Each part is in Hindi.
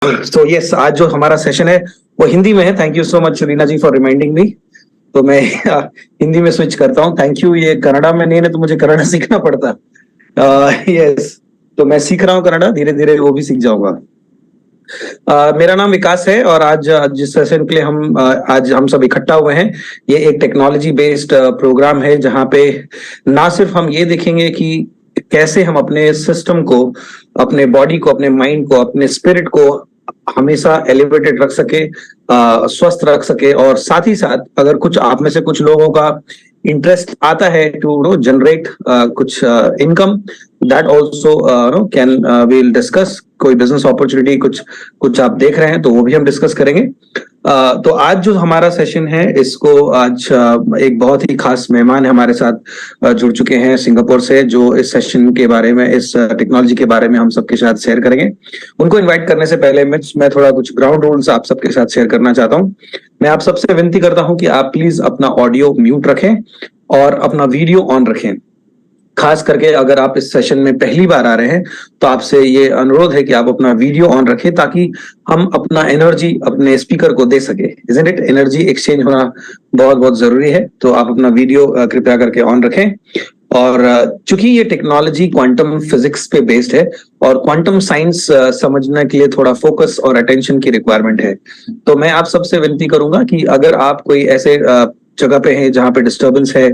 तो यस, आज जो हमारा सेशन है वो हिंदी में है। Thank you so much Reena ji for reminding me. तो मैं हिंदी में स्विच करता हूँ। Thank you. ये कन्नड़ा में नहीं है तो मुझे कन्नड़ा सीखना पड़ता। यस, तो मैं सीख रहा हूँ कन्नड़ा, धीरे धीरे वो भी सीख जाऊंगा। मेरा नाम विकास है और आज जिस सेशन के लिए आज हम सब इकट्ठा हुए हैं, ये एक टेक्नोलॉजी बेस्ड प्रोग्राम है जहाँ पे ना सिर्फ हम ये देखेंगे कि कैसे हम अपने सिस्टम को, अपने बॉडी को, अपने माइंड को, अपने स्पिरिट को हमेशा एलिवेटेड रख सके, स्वस्थ रख सके, और साथ ही साथ अगर कुछ आप में से कुछ लोगों का इंटरेस्ट आता है टू नो जनरेट कुछ income, that also no can will discuss. कोई बिजनेस अपॉर्चुनिटी कुछ आप देख रहे हैं तो वो भी हम डिस्कस करेंगे। तो आज जो हमारा सेशन है, इसको आज एक बहुत ही खास मेहमान हमारे साथ जुड़ चुके हैं सिंगापुर से, जो इस सेशन के बारे में, इस टेक्नोलॉजी के बारे में हम सबके साथ शेयर करेंगे। उनको इनवाइट करने से पहले मैं थोड़ा कुछ ग्राउंड रूल्स आप सबके साथ शेयर करना चाहता हूं। मैं आप सबसे विनती करता हूं कि आप प्लीज अपना ऑडियो म्यूट रखें और अपना वीडियो ऑन रखें। खास करके अगर आप इस सेशन में पहली बार आ रहे हैं तो आपसे ये अनुरोध है कि आप अपना वीडियो ऑन रखें ताकि हम अपना एनर्जी अपने स्पीकर को दे सके। Isn't it? एनर्जी एक्सचेंज होना बहुत बहुत जरूरी है। तो आप अपना वीडियो कृपया करके ऑन रखें। और चूंकि ये टेक्नोलॉजी क्वांटम फिजिक्स पे बेस्ड है और क्वांटम साइंस समझने के लिए थोड़ा फोकस और अटेंशन की रिक्वायरमेंट है, तो मैं आप सबसे विनती करूंगा कि अगर आप कोई ऐसे जगह पे हैं जहां पे डिस्टर्बेंस है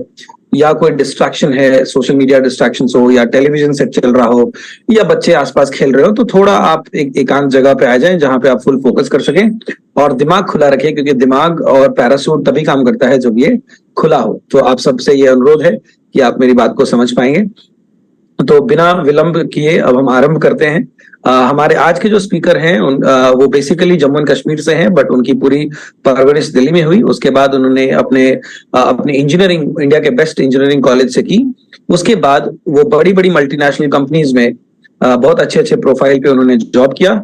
या कोई डिस्ट्रैक्शन है, सोशल मीडिया डिस्ट्रैक्शन हो या टेलीविजन सेट चल रहा हो या बच्चे आसपास खेल रहे हो, तो थोड़ा आप एक एकांत जगह पे आ जाएं जहां पे आप फुल फोकस कर सकें और दिमाग खुला रखें, क्योंकि दिमाग और पैरासूट तभी काम करता है जब ये खुला हो। तो आप सबसे ये अनुरोध है कि आप मेरी बात को समझ पाएंगे। तो बिना विलंब किए अब हम आरंभ करते हैं। हमारे आज के जो स्पीकर हैं वो बेसिकली जम्मू एंड कश्मीर से हैं, बट उनकी पूरी परवरिश दिल्ली में हुई। उसके बाद उन्होंने अपने इंजीनियरिंग इंडिया के बेस्ट इंजीनियरिंग कॉलेज से की। उसके बाद वो बड़ी बड़ी मल्टीनेशनल कंपनीज में बहुत अच्छे अच्छे प्रोफाइल पे उन्होंने जॉब किया।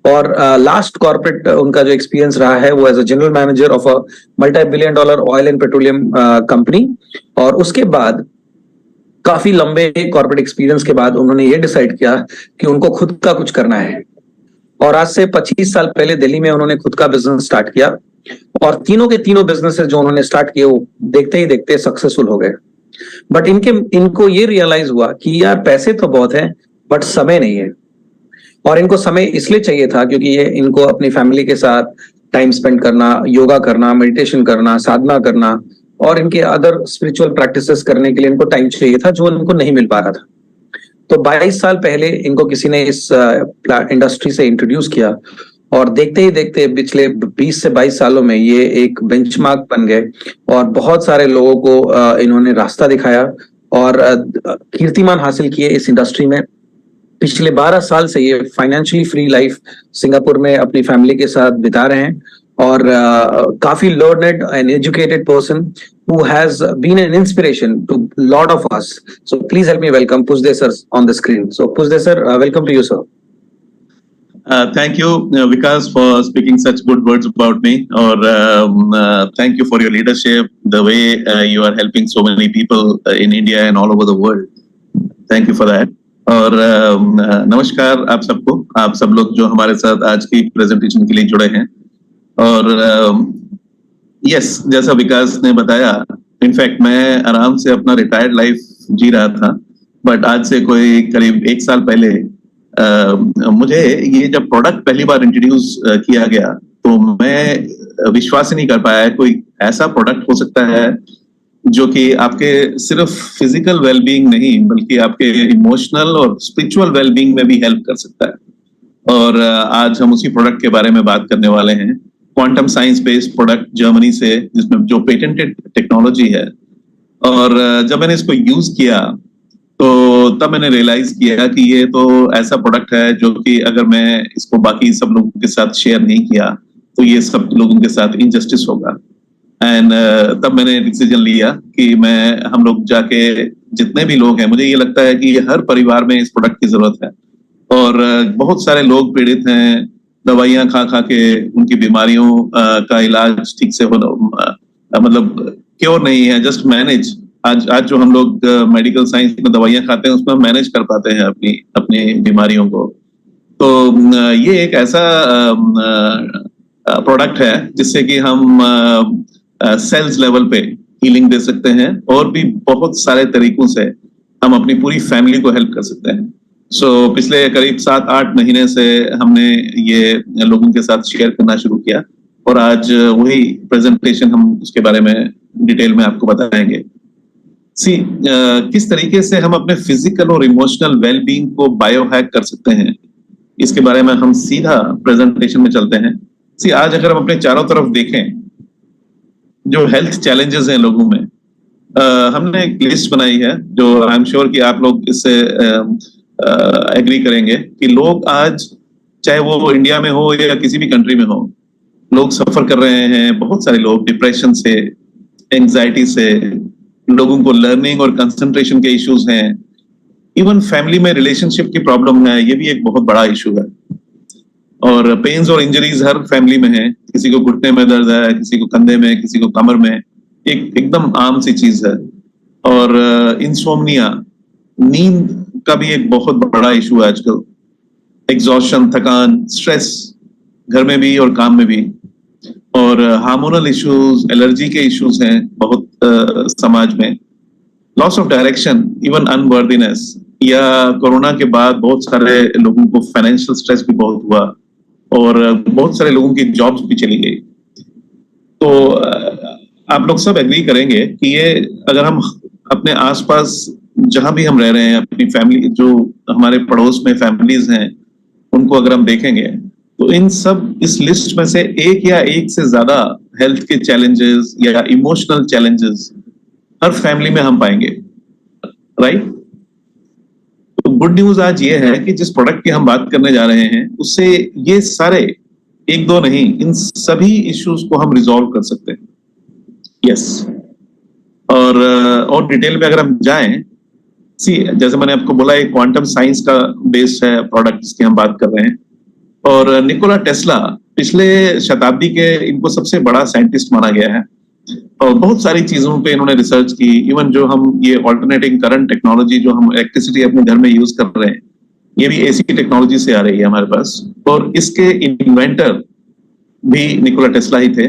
और लास्ट कॉर्पोरेट उनका जो एक्सपीरियंस रहा है वो as a general manager of a $multi-billion oil and petroleum company. और उसके बाद काफी लंबे कॉर्पोरेट एक्सपीरियंस के बाद उन्होंने ये डिसाइड किया कि उनको खुद का कुछ करना है। और आज से 25 साल पहले दिल्ली में उन्होंने खुद का बिजनेस स्टार्ट किया और तीनों के तीनों बिजनेसेस जो उन्होंने स्टार्ट किए वो देखते ही देखते सक्सेसफुल हो गए। बट इनको ये रियलाइज हुआ कि यार पैसे तो बहुत है बट समय नहीं है। और इनको समय इसलिए चाहिए था क्योंकि ये इनको अपनी फैमिली के साथ टाइम स्पेंड करना, योगा करना, मेडिटेशन करना, साधना करना और इनके अदर स्पिरिचुअल प्रैक्टिसेस करने के लिए इनको टाइम चाहिए था, जो इनको नहीं मिल पा रहा था। तो 22 साल पहले इनको किसी ने इस इंडस्ट्री से इंट्रोड्यूस किया और देखते ही देखते पिछले 20 से 22 सालों में ये एक बेंचमार्क बन गए और बहुत सारे लोगों को इन्होंने रास्ता दिखाया और कीर्तिमान हासिल किए इस इंडस्ट्री में। पिछले 12 साल से ये फाइनेंशियली फ्री लाइफ सिंगापुर में अपनी फैमिली के साथ बिता रहे हैं और काफी learned and educated person who has been an inspiration to lot of us. So please help me welcome Pusde sir on the screen. So Pusde sir, welcome to you, sir. Thank you, Vikas, for speaking such good words about me. Or thank you for your leadership, the way you are helping so many people in India and all over the world. Thank you for that. और नमस्कार आप सबको, आप सब लोग जो हमारे साथ आज की प्रेजेंटेशन के लिए जुड़े हैं। और यस, जैसा विकास ने बताया, इनफैक्ट मैं आराम से अपना रिटायर्ड लाइफ जी रहा था, बट आज से कोई करीब 1 साल पहले मुझे ये जब प्रोडक्ट पहली बार इंट्रोड्यूस किया गया तो मैं विश्वास ही नहीं कर पाया कोई ऐसा प्रोडक्ट हो सकता है जो कि आपके सिर्फ फिजिकल वेलबींग नहीं बल्कि आपके इमोशनल और स्पिरिचुअल वेलबींग में भी हेल्प कर सकता है। और आज हम उसी प्रोडक्ट के बारे में बात करने वाले हैं। Quantum science based product Germany से, जिसमें जो पेटेंटेड टेक्नोलॉजी है। और जब मैंने इसको यूज किया तो तब मैंने रियलाइज किया कि ये तो ऐसा प्रोडक्ट है जो कि अगर मैं इसको बाकी सब लोगों के साथ शेयर नहीं किया तो ये सब लोगों के साथ इनजस्टिस होगा। एंड तब मैंने डिसीजन लिया कि हम लोग जाके जितने भी लोग हैं, मुझे ये लगता है कि हर परिवार में इस प्रोडक्ट की जरूरत है। और बहुत सारे लोग पीड़ित हैं, दवाइयां खा के उनकी बीमारियों का इलाज ठीक से मतलब क्योर नहीं है, जस्ट मैनेज। आज जो हम लोग मेडिकल साइंस में दवाइयां खाते हैं उसमें मैनेज कर पाते हैं अपनी बीमारियों को। तो ये एक ऐसा प्रोडक्ट है जिससे कि हम सेल्स लेवल पे हीलिंग दे सकते हैं और भी बहुत सारे तरीकों से हम अपनी पूरी फैमिली को हेल्प कर सकते हैं। सो पिछले करीब 7-8 महीने से हमने ये लोगों के साथ शेयर करना शुरू किया और आज वही प्रेजेंटेशन हम उसके बारे में डिटेल में आपको बताएंगे। किस तरीके से हम अपने फिजिकल और इमोशनल वेलबींग को बायो हैक कर सकते हैं, इसके बारे में हम सीधा प्रेजेंटेशन में चलते हैं। आज अगर हम अपने चारों तरफ देखें जो हेल्थ चैलेंजेस हैं लोगों में, हमने एक लिस्ट बनाई है जो आई एम श्योर कि आप लोग इससे एग्री करेंगे कि लोग आज, चाहे वो इंडिया में हो या किसी भी कंट्री में हो, लोग सफर कर रहे हैं। बहुत सारे लोग डिप्रेशन से, एंजाइटी से, लोगों को लर्निंग और कंसंट्रेशन के इश्यूज हैं, इवन फैमिली में रिलेशनशिप की प्रॉब्लम है, ये भी एक बहुत बड़ा इशू है। और पेन्स और इंजरीज हर फैमिली में है, किसी को घुटने में दर्द है, किसी को कंधे में, किसी को कमर में, एकदम आम सी चीज है। और इंसोम्निया, नींद का भी एक बहुत बड़ा इशू है आजकल। एग्जॉशन, थकान, स्ट्रेस, घर में भी और काम में भी। और हार्मोनल इश्यूज, एलर्जी के इश्यूज हैं बहुत समाज में। Loss of direction, even unworthiness, या कोरोना के बाद बहुत सारे लोगों को फाइनेंशियल स्ट्रेस भी बहुत हुआ और बहुत सारे लोगों की जॉब्स भी चली गई। तो आप लोग सब एग्री करेंगे कि ये अगर हम अपने आसपास जहां भी हम रह रहे हैं, अपनी फैमिली, जो हमारे पड़ोस में फैमिलीज हैं, उनको अगर हम देखेंगे तो इन सब, इस लिस्ट में से एक या एक से ज्यादा हेल्थ के चैलेंजेस या इमोशनल चैलेंजेस हर फैमिली में हम पाएंगे, राइट? तो गुड न्यूज आज ये है कि जिस प्रोडक्ट की हम बात करने जा रहे हैं उससे ये सारे, एक दो नहीं, इन सभी इश्यूज को हम रिजॉल्व कर सकते हैं। यस। और डिटेल में अगर हम जाएं, जैसे मैंने आपको बोला, एक क्वांटम साइंस का बेस्ड है प्रोडक्ट जिसकी हम बात कर रहे हैं। और निकोला टेस्ला पिछले शताब्दी के, इनको सबसे बड़ा साइंटिस्ट माना गया है और बहुत सारी चीजों पे इन्होंने रिसर्च की। इवन जो हम ये ऑल्टरनेटिंग करंट टेक्नोलॉजी, जो हम इलेक्ट्रिसिटी अपने घर में यूज कर रहे हैं, ये भी एसी टेक्नोलॉजी से आ रही है हमारे पास। और इसके इन्वेंटर भी निकोला टेस्ला ही थे।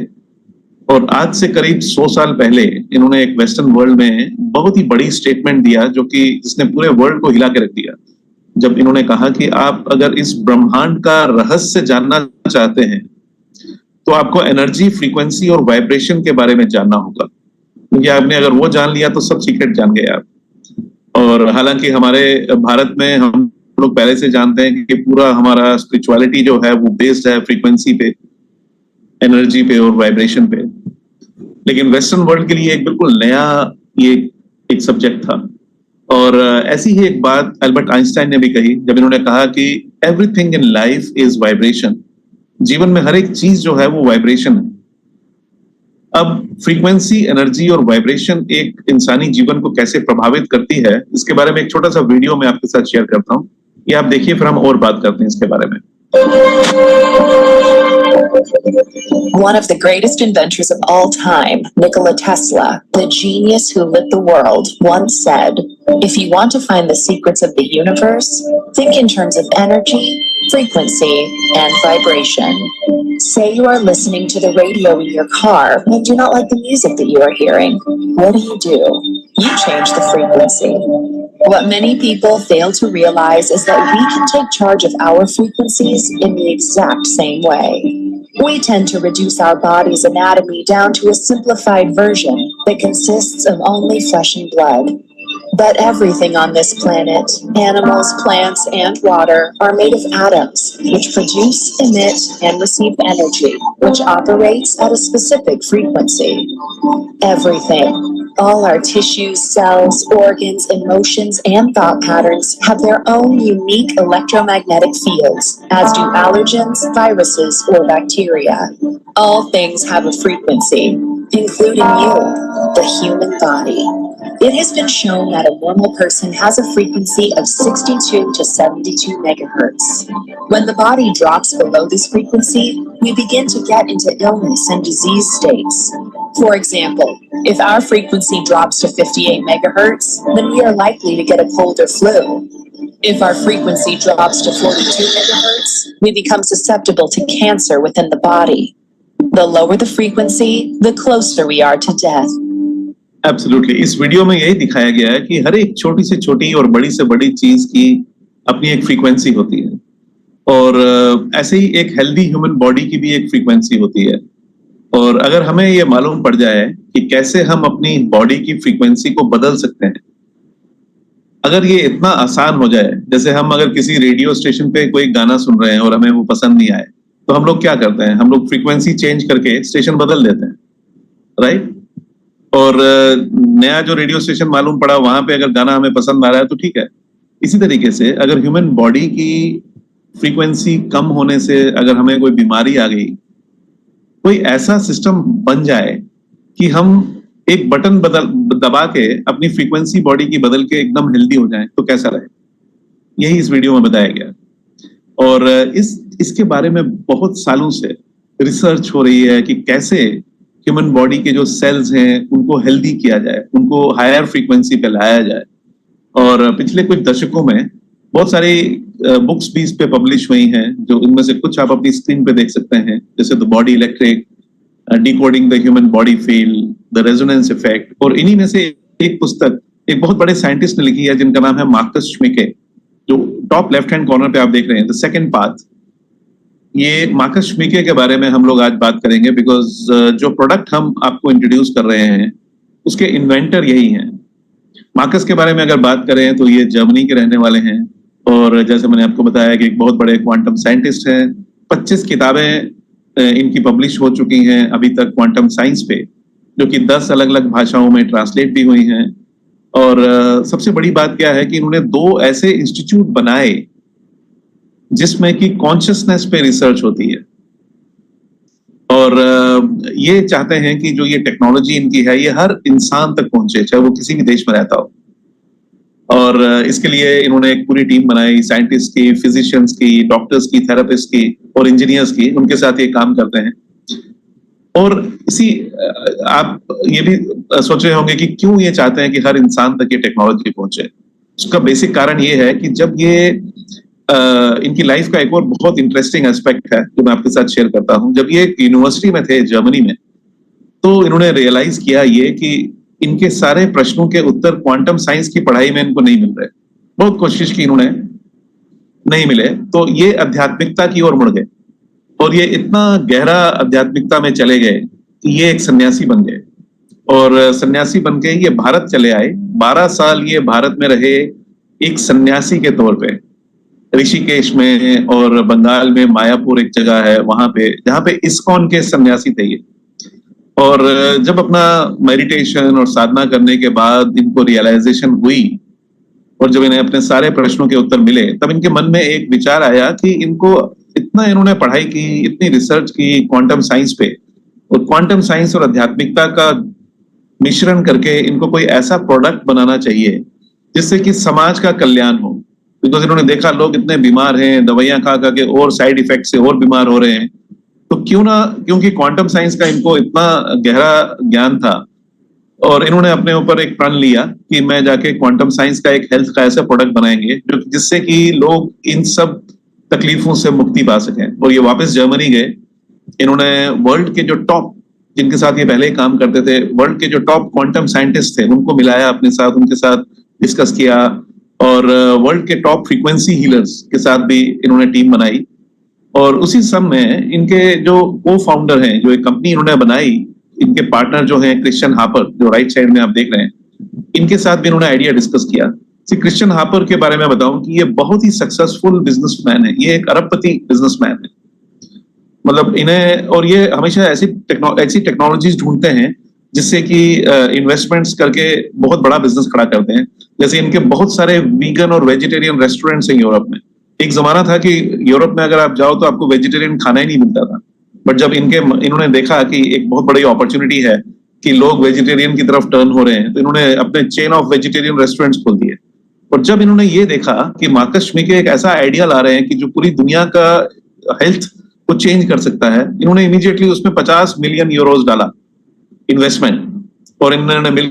और आज से करीब 100 साल पहले इन्होंने एक वेस्टर्न वर्ल्ड में बहुत ही बड़ी स्टेटमेंट दिया, जो कि जिसने पूरे वर्ल्ड को हिला के रख दिया, जब इन्होंने कहा कि आप अगर इस ब्रह्मांड का रहस्य जानना चाहते हैं तो आपको एनर्जी, फ्रीक्वेंसी और वाइब्रेशन के बारे में जानना होगा, क्योंकि आपने अगर वो जान लिया तो सब सीक्रेट जान गए आप। और हालांकि हमारे भारत में हम लोग पहले से जानते हैं कि पूरा हमारा स्पिरिचुअलिटी जो है वो बेस्ड है फ्रीक्वेंसी पे, एनर्जी पे और वाइब्रेशन पे। लेकिन वेस्टर्न वर्ल्ड के लिए एक बिल्कुल नया ये एक सब्जेक्ट था। और ऐसी ही एक बात अल्बर्ट आइंस्टाइन ने भी कही, जब इन्होंने कहा कि everything in life is vibration. जीवन में हर एक चीज जो है वो वाइब्रेशन है। अब फ्रीक्वेंसी, एनर्जी और वाइब्रेशन एक इंसानी जीवन को कैसे प्रभावित करती है, इसके बारे में एक छोटा सा वीडियो मैं आपके साथ शेयर करता हूं। ये आप देखिए, फिर हम और बात करते हैं इसके बारे में। One of the greatest inventors of all time, Nikola Tesla, the genius who lit the world, once said, "If you want to find the secrets of the universe, think in terms of energy, frequency, and vibration." Say you are listening to the radio in your car and do not like the music that you are hearing. What do? You change the frequency. What many people fail to realize is that we can take charge of our frequencies in the exact same way. We tend to reduce our body's anatomy down to a simplified version that consists of only flesh and blood. But everything on this planet, animals, plants, and water, are made of atoms, which produce, emit, and receive energy, which operates at a specific frequency. Everything, all our tissues, cells, organs, emotions, and thought patterns have their own unique electromagnetic fields, as do allergens, viruses, or bacteria. All things have a frequency, including you, the human body. It has been shown that a normal person has a frequency of 62 to 72 megahertz. When the body drops below this frequency, we begin to get into illness and disease states. For example, if our frequency drops to 58 megahertz, then we are likely to get a cold or flu. If our frequency drops to 42 megahertz, we become susceptible to cancer within the body. The lower the frequency, the closer we are to death. Absolutely, इस वीडियो में यही दिखाया गया है कि हर एक छोटी से छोटी और बड़ी से बड़ी चीज की अपनी एक फ्रीक्वेंसी होती है, और ऐसे ही एक हेल्दी ह्यूमन बॉडी की भी एक फ्रीक्वेंसी होती है। और अगर हमें ये मालूम पड़ जाए कि कैसे हम अपनी बॉडी की फ्रीक्वेंसी को बदल सकते हैं, अगर ये इतना आसान हो जाए, जैसे हम अगर किसी रेडियो स्टेशन पे कोई गाना सुन रहे हैं और हमें वो पसंद नहीं आए, तो हम लोग क्या करते हैं, हम लोग फ्रीक्वेंसी चेंज करके स्टेशन बदल देते हैं, राइट? और नया जो रेडियो स्टेशन मालूम पड़ा, वहां पे अगर गाना हमें पसंद आ रहा है तो ठीक है। इसी तरीके से अगर ह्यूमन बॉडी की फ्रीक्वेंसी कम होने से अगर हमें कोई बीमारी आ गई, कोई ऐसा सिस्टम बन जाए कि हम एक बटन दबा के अपनी फ्रीक्वेंसी बॉडी की बदल के एकदम हेल्दी हो जाए, तो कैसा रहे? यही इस वीडियो में बताया गया। और इसके बारे में बहुत सालों से रिसर्च हो रही है कि कैसे ह्यूमन बॉडी के जो सेल्स हैं उनको हेल्दी किया जाए, उनको हायर फ्रीक्वेंसी पे लाया जाए। और पिछले कुछ दशकों में बहुत सारी बुक्स भी इस पे पब्लिश हुई हैं, जो इनमें से कुछ आप अपनी स्क्रीन पे देख सकते हैं, जैसे the body electric, decoding the human body field, the resonance effect. और इन्हीं में से एक पुस्तक एक बहुत बड़े साइंटिस्ट ने लिखी है जिनका नाम है मार्कस श्मिके, जो टॉप लेफ्ट हैंड कॉर्नर पे आप देख रहे हैं, द सेकंड पाथ। ये मार्कस श्मिके के बारे में हम लोग आज बात करेंगे, बिकॉज जो प्रोडक्ट हम आपको इंट्रोड्यूस कर रहे हैं उसके इन्वेंटर यही हैं। मार्कस के बारे में अगर बात करें तो ये जर्मनी के रहने वाले हैं, और जैसे मैंने आपको बताया कि एक बहुत बड़े क्वांटम साइंटिस्ट हैं। 25 किताबें इनकी पब्लिश हो चुकी हैं अभी तक क्वांटम साइंस पे, जो कि 10 अलग अलग भाषाओं में ट्रांसलेट भी हुई हैं। और सबसे बड़ी बात क्या है कि इन्होंने 2 ऐसे इंस्टीट्यूट बनाए जिसमें कि कॉन्शियसनेस पे रिसर्च होती है। और ये चाहते हैं कि जो ये टेक्नोलॉजी इनकी है ये हर इंसान तक पहुंचे, चाहे वो किसी भी देश में रहता हो। और इसके लिए इन्होंने एक पूरी टीम बनाई, साइंटिस्ट की, फिजिशियंस की, डॉक्टर्स की, थेरेपिस्ट की और इंजीनियर्स की, उनके साथ ये काम करते हैं। और इसी आप ये भी सोच रहे होंगे कि क्यों ये चाहते हैं कि हर इंसान तक ये टेक्नोलॉजी पहुंचे। उसका बेसिक कारण ये है कि जब ये इनकी लाइफ का एक और बहुत इंटरेस्टिंग एस्पेक्ट है जो मैं आपके साथ शेयर करता हूं। जब ये यूनिवर्सिटी में थे जर्मनी में, तो इन्होंने रियलाइज किया ये कि इनके सारे प्रश्नों के उत्तर क्वांटम साइंस की पढ़ाई में इनको नहीं मिल रहे। बहुत कोशिश की इन्होंने, नहीं मिले, तो ये आध्यात्मिकता की ओर मुड़ गए, और ये इतना गहरा आध्यात्मिकता में चले गए कि ये एक सन्यासी बन गए। और सन्यासी बन के ये भारत चले आए। 12 साल ये भारत में रहे एक सन्यासी के तौर पे, ऋषिकेश में और बंगाल में मायापुर एक जगह है वहां पे, जहां पे इस्कॉन के सन्यासी थे ये। और जब अपना मेडिटेशन और साधना करने के बाद इनको रियलाइजेशन हुई, और जब इन्हें अपने सारे प्रश्नों के उत्तर मिले, तब इनके मन में एक विचार आया कि इनको इतना इन्होंने पढ़ाई की, इतनी रिसर्च की क्वांटम साइंस पे, और क्वांटम साइंस और आध्यात्मिकता का मिश्रण करके इनको कोई ऐसा प्रोडक्ट बनाना चाहिए जिससे कि समाज का कल्याण हो। बिकॉज इन्होंने देखा लोग इतने बीमार हैं, दवाइयां खा खा के और साइड इफेक्ट से और बीमार हो रहे हैं, तो क्यों ना, क्योंकि क्वांटम साइंस का इनको इतना गहरा ज्ञान था, और इन्होंने अपने ऊपर एक प्रण लिया कि मैं जाके क्वांटम साइंस का एक हेल्थ का ऐसा प्रोडक्ट बनाएंगे जो जिससे कि लोग इन सब तकलीफों से मुक्ति पा सकें। और ये वापस जर्मनी गए। इन्होंने वर्ल्ड के जो टॉप, जिनके साथ ये पहले ही काम करते थे, वर्ल्ड के जो टॉप क्वांटम साइंटिस्ट थे उनको मिलाया अपने साथ, उनके साथ डिस्कस किया, और वर्ल्ड के टॉप फ्रीक्वेंसी हीलर्स के साथ भी इन्होंने टीम बनाई। और उसी समय इनके जो को फाउंडर हैं, जो एक कंपनी इन्होंने बनाई, इनके पार्टनर जो हैं क्रिश्चियन हापर, जो राइट साइड में आप देख रहे हैं, इनके साथ भी इन्होंने आइडिया डिस्कस किया। क्रिश्चियन हापर के बारे में बताऊं कि ये बहुत ही सक्सेसफुल बिजनेसमैन है, ये एक अरबपति बिजनेसमैन है। मतलब इन्हें, और ये हमेशा ऐसी टेक्नोलॉजीज ढूंढते हैं जिससे कि इन्वेस्टमेंट्स करके बहुत बड़ा बिजनेस खड़ा करते हैं। जैसे इनके बहुत सारे वीगन और वेजिटेरियन रेस्टोरेंट्स हैं यूरोप में। एक जमाना था कि यूरोप में अगर आप जाओ तो आपको वेजिटेरियन खाना ही नहीं मिलता था, बट जब इन्होंने देखा कि एक बहुत बड़ी अपॉर्चुनिटी है कि लोग वेजिटेरियन की तरफ टर्न हो रहे हैं, तो इन्होंने अपने चेन ऑफ वेजिटेरियन रेस्टोरेंट्स खोल दिए। और जब इन्होंने ये देखा कि मार्कस श्मिके एक ऐसा आइडिया ला रहे हैं कि जो पूरी दुनिया का हेल्थ को चेंज कर सकता है, इन्होंने इमीडिएटली उसमें 50 मिलियन यूरोज डाला इन्वेस्टमेंट, और इन्होंने मिल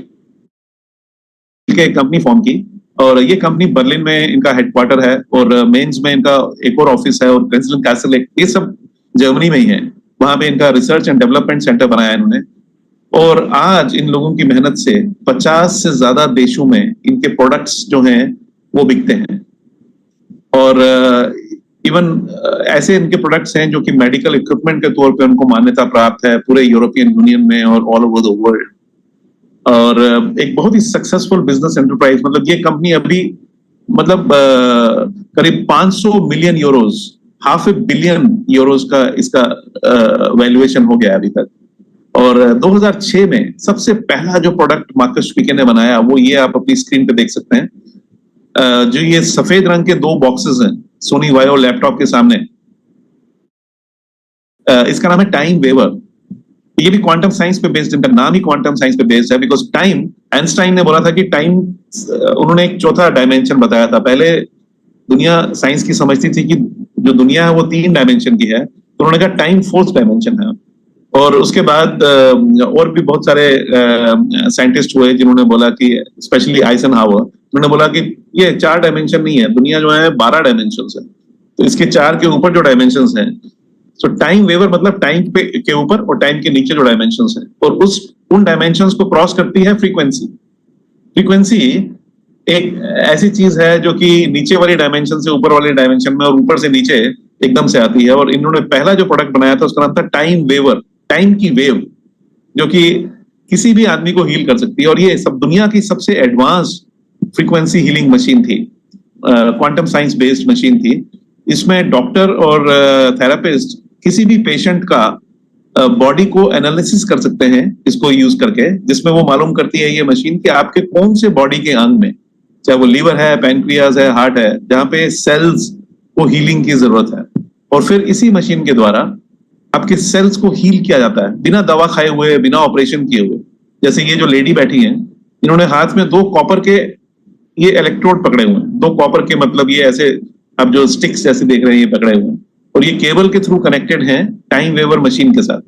के एक कंपनी फॉर्म की और ये कंपनी बर्लिन में इनका हेडक्वार्टर है और मेंस में इनका एक और ऑफिस है और क्रिंसलन कैसल, ये सब जर्मनी में ही है। वहां पे इनका रिसर्च एंड डेवलपमेंट सेंटर बनाया है इन्होंने। और आज इन लोगों की मेहनत से 50 से ज्यादा देशों में इनके प्रोडक्ट्स जो हैं वो बिकते हैं। और इवन ऐसे इनके प्रोडक्ट्स हैं जो कि मेडिकल इक्विपमेंट के तौर पे उनको मान्यता प्राप्त है पूरे यूरोपियन यूनियन में और ऑल ओवर द वर्ल्ड। और एक बहुत ही सक्सेसफुल बिजनेस एंटरप्राइज, मतलब ये कंपनी अभी मतलब करीब 500 मिलियन यूरोज, $500 बिलियन का इसका वैल्यूएशन हो गया अभी तक। और 2006 में सबसे पहला जो प्रोडक्ट मार्कस स्पीकर ने बनाया वो ये आप अपनी स्क्रीन पे देख सकते हैं। जो ये सफेद रंग के 2 बॉक्सेस हैं सोनी वायो लैपटॉप के सामने, इसका नाम है टाइम वेवर। ये भी क्वांटम साइंस पे बेस्ड, इनका नाम ही क्वांटम साइंस पे बेस्ड है। बिकॉज टाइम, आइंस्टाइन ने बोला था कि टाइम, उन्होंने एक चौथा डायमेंशन बताया था। पहले दुनिया साइंस की समझती थी कि जो दुनिया है वो 3 डायमेंशन की है, तो उन्होंने कहा टाइम 4th डायमेंशन है। और उसके बाद और भी बहुत सारे साइंटिस्ट हुए जिन्होंने बोला कि, स्पेशली आइजनहावर, उन्होंने बोला कि ये 4 डायमेंशन नहीं है, दुनिया जो है 12 डायमेंशन है, तो इसके 4 के ऊपर जो डायमेंशन हैं। सो टाइम वेवर मतलब टाइम के ऊपर और टाइम के नीचे जो डायमेंशंस हैं, और उन डायमेंशंस को क्रॉस करती है फ्रीक्वेंसी। फ्रीक्वेंसी एक ऐसी चीज है जो कि नीचे वाली डायमेंशन से ऊपर वाले डायमेंशन में और ऊपर से नीचे एकदम से आती है। और इन्होंने पहला जो प्रोडक्ट बनाया था उसका नाम था टाइम वेवर, टाइम की वेव, जो कि किसी भी आदमी को हील कर सकती है। और ये सब दुनिया की सबसे एडवांस फ्रीक्वेंसी हीलिंग मशीन थी, क्वांटम साइंस बेस्ड मशीन थी। इसमें डॉक्टर और थेरेपिस्ट किसी भी पेशेंट का बॉडी को एनालिसिस कर सकते हैं इसको यूज करके, जिसमें वो मालूम करती है ये मशीन कि आपके कौन से बॉडी के अंग में, चाहे वो लीवर है, पैनक्रियाज है, हार्ट है, जहां पे सेल्स को हीलिंग की जरूरत है। और फिर इसी मशीन के द्वारा आपके सेल्स को हील किया जाता है बिना दवा खाए हुए, बिना ऑपरेशन किए हुए। जैसे ये जो लेडी बैठी है, इन्होंने हाथ में 2 कॉपर के ये इलेक्ट्रोड पकड़े हुए हैं। 2 कॉपर के मतलब ये ऐसे आप जो स्टिक्स जैसे देख रहे हैं ये पकड़े हुए हैं, और ये केबल के थ्रू कनेक्टेड हैं टाइम वेवर मशीन के साथ।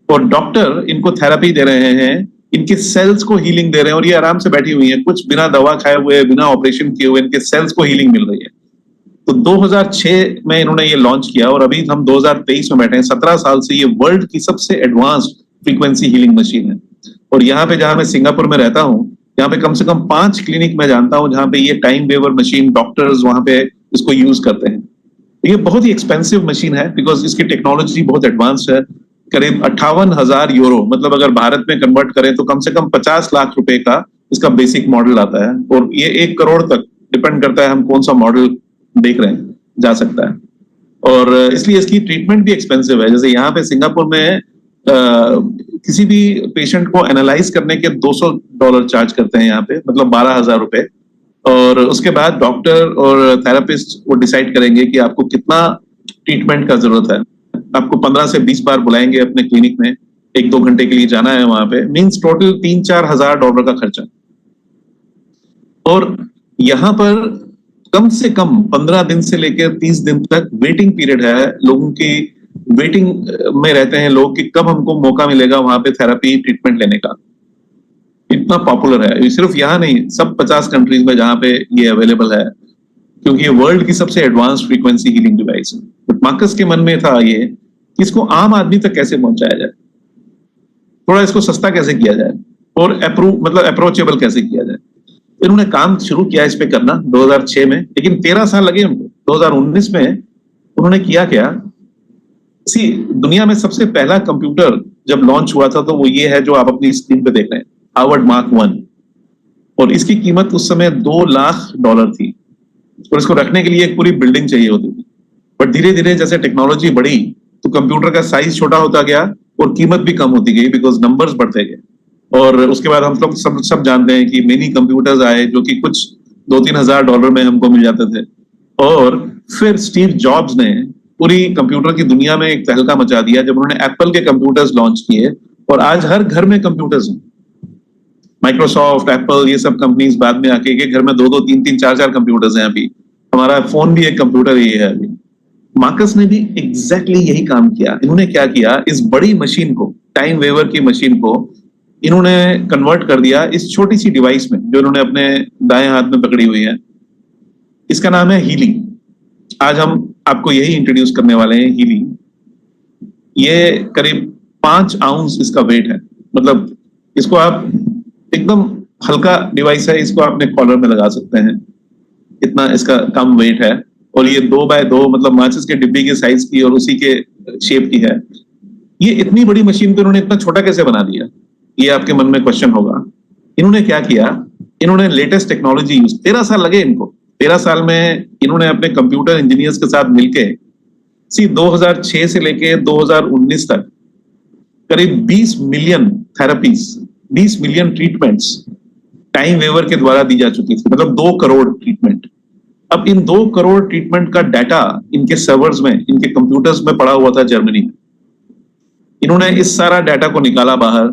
और डॉक्टर इनको थेरेपी दे रहे हैं, इनके सेल्स को हीलिंग दे रहे हैं, और ये आराम से बैठी हुई है, कुछ बिना दवा खाए हुए, बिना ऑपरेशन किए हुए, इनके सेल्स को हीलिंग मिल रही है। तो 2006 में इन्होंने ये लॉन्च किया और अभी हम 2023 में बैठे हैं। 17 साल से ये वर्ल्ड की सबसे एडवांस्ड फ्रीक्वेंसी हीलिंग मशीन है। और यहाँ पे जहां मैं सिंगापुर में रहता हूँ, यहाँ पे कम से कम 5 क्लिनिक मैं जानता हूँ जहां पे ये टाइम वेवर मशीन डॉक्टर्स वहां पे इसको यूज करते हैं। ये बहुत ही एक्सपेंसिव मशीन है बिकॉज इसकी टेक्नोलॉजी बहुत एडवांस्ड है। करीब 58,000 यूरो, मतलब अगर भारत में कन्वर्ट करें तो कम से कम 50 लाख रुपए का इसका बेसिक मॉडल आता है। और ये 1 करोड़ तक डिपेंड करता है हम कौन सा मॉडल देख रहे हैं, जा सकता है। और इसलिए इसकी ट्रीटमेंट भी एक्सपेंसिव है। जैसे यहाँ पे सिंगापुर में किसी भी पेशेंट को एनालाइज करने के $200 चार्ज करते हैं यहाँ पे, मतलब 12,000 रुपए। और उसके बाद डॉक्टर और थेरेपिस्ट वो डिसाइड करेंगे कि आपको कितना ट्रीटमेंट का जरूरत है। आपको 15 से 20 बार बुलाएंगे अपने क्लिनिक में, 1-2 घंटे के लिए जाना है वहां पे, मींस टोटल $3-4 का खर्चा। और यहाँ पर कम से कम 15 दिन से लेकर 30 दिन तक वेटिंग पीरियड है। लोगों की वेटिंग में रहते हैं लोग कि कब हमको मौका मिलेगा वहां पे थेरेपी ट्रीटमेंट लेने का। इतना पॉपुलर है। ये सिर्फ यहाँ नहीं, सब 50 कंट्रीज में जहां पे ये अवेलेबल है, क्योंकि ये वर्ल्ड की सबसे एडवांस फ्रीक्वेंसी हीलिंग डिवाइस है। बट मार्कस के मन में था ये कि इसको आम आदमी तक कैसे पहुंचाया जाए, थोड़ा इसको सस्ता कैसे किया जाए और अप्रोचेबल कैसे किया जाए। इन्होंने काम शुरू किया इस पे करना 2006 में, लेकिन 13 साल लगे उनको। 2019 में उन्होंने किया क्या, इसी दुनिया में सबसे पहला कंप्यूटर जब लॉन्च हुआ था तो वो ये है जो आप अपनी स्क्रीन पे देख रहे हैं, हार्वर्ड मार्क 1। और इसकी कीमत उस समय $2 लाख थी, और इसको रखने के लिए एक पूरी बिल्डिंग चाहिए होती थी। बट धीरे धीरे जैसे टेक्नोलॉजी बढ़ी तो कंप्यूटर का साइज छोटा होता गया और कीमत भी कम होती गई, बिकॉज नंबर्स बढ़ते गए। और उसके बाद हम लोग सब जानते हैं कि मिनी कंप्यूटर्स आए जो कि कुछ $2-3 हजार में हमको मिल जाते थे। और फिर स्टीव जॉब्स ने पूरी कंप्यूटर की दुनिया में एक तहलका मचा दिया जब उन्होंने एप्पल के कंप्यूटर्स लॉन्च किए, और आज हर घर में कंप्यूटर्स हैं। माइक्रोसॉफ्ट, एप्पल, ये सब कंपनीज बाद में आके के घर में 2-2, 3-3, 4-4 कंप्यूटर्स हैं। अभी हमारा फोन भी एक कंप्यूटर ही है। अभी मार्कस ने भी एग्जैक्टली यही काम किया। इन्होंने क्या किया, इस बड़ी मशीन को, टाइम वेवर की मशीन को इन्होंने कन्वर्ट कर दिया इस छोटी सी डिवाइस में जो इन्होंने अपने दाएं हाथ में पकड़ी हुई है। इसका नाम है हीली। आज हम आपको यही इंट्रोड्यूस करने वाले हैं, हीली। ये करीब 5 आउंस इसका वेट है, मतलब इसको आप एकदम हल्का डिवाइस है, इसको आपने कॉलर में लगा सकते हैं, इतना इसका कम वेट है। और ये 2x2 मतलब माचिस के डिब्बी के साइज की और उसी के शेप की है। ये इतनी बड़ी मशीन को इन्होंने इतना छोटा कैसे बना दिया, ये आपके मन में क्वेश्चन होगा। इन्होंने क्या किया, इन्होंने लेटेस्ट टेक्नोलॉजी यूज, 13 साल लगे इनको। 13 साल में इन्होंने अपने कंप्यूटर इंजीनियर्स के साथ मिलके 2006 से लेके 2019 तक करीब 20 million therapies, 20 million treatments time waver के द्वारा दी जा चुकी थी, मतलब 2 करोड़ ट्रीटमेंट। अब इन 2 करोड़ ट्रीटमेंट का डाटा इनके सर्वर्स में, इनके कंप्यूटर्स में पड़ा हुआ था जर्मनी में। इन्होंने इस सारा डाटा को निकाला बाहर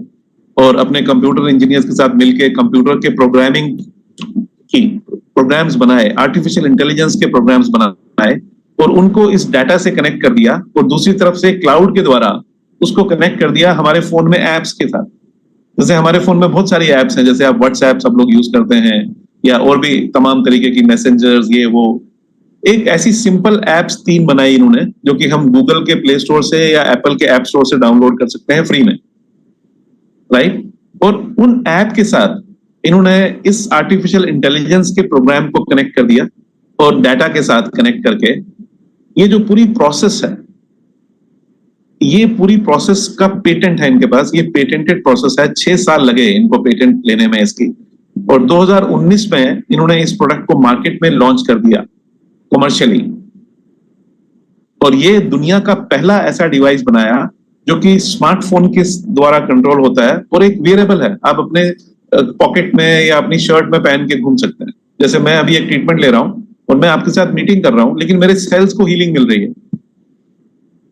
और अपने कंप्यूटर इंजीनियर्स के साथ मिलकर कंप्यूटर के प्रोग्रामिंग की प्रोग्राम्स बनाए, आर्टिफिशियल इंटेलिजेंस के प्रोग्राम्स बनाए और उनको इस डाटा से कनेक्ट कर दिया और दूसरी तरफ से क्लाउड के द्वारा उसको कनेक्ट कर दिया हमारे फोन में एप्स के साथ। जैसे हमारे फोन में बहुत सारी एप्स हैं, जैसे आप व्हाट्सएप सब लोग यूज करते हैं या और भी तमाम तरीके की मैसेंजर्स, ये वो। एक ऐसी सिंपल एप्स 3 बनाई इन्होंने जो कि हम गूगल के प्ले स्टोर से या एप्पल के ऐप स्टोर से डाउनलोड कर सकते हैं फ्री में, राइट। और उन ऐप के साथ इन्होंने इस आर्टिफिशियल इंटेलिजेंस के प्रोग्राम को कनेक्ट कर दिया और डाटा के साथ कनेक्ट करके ये जो पूरी प्रोसेस है, ये पूरी प्रोसेस का पेटेंट है इनके पास। ये पेटेंटेड प्रोसेस है, 6 साल लगे इनको पेटेंट लेने में इसकी। और 2019 में इन्होंने इस प्रोडक्ट को मार्केट में लॉन्च कर दिया कमर्शियली। और ये दुनिया का पहला ऐसा डिवाइस बनाया जो कि स्मार्टफोन के द्वारा कंट्रोल होता है और एक वेरेबल है, आप अपने पॉकेट में या अपनी शर्ट में पहन के घूम सकते हैं। जैसे मैं अभी एक ट्रीटमेंट ले रहा हूं और मैं आपके साथ मीटिंग कर रहा हूं, लेकिन मेरे सेल्स को हीलिंग मिल रही है।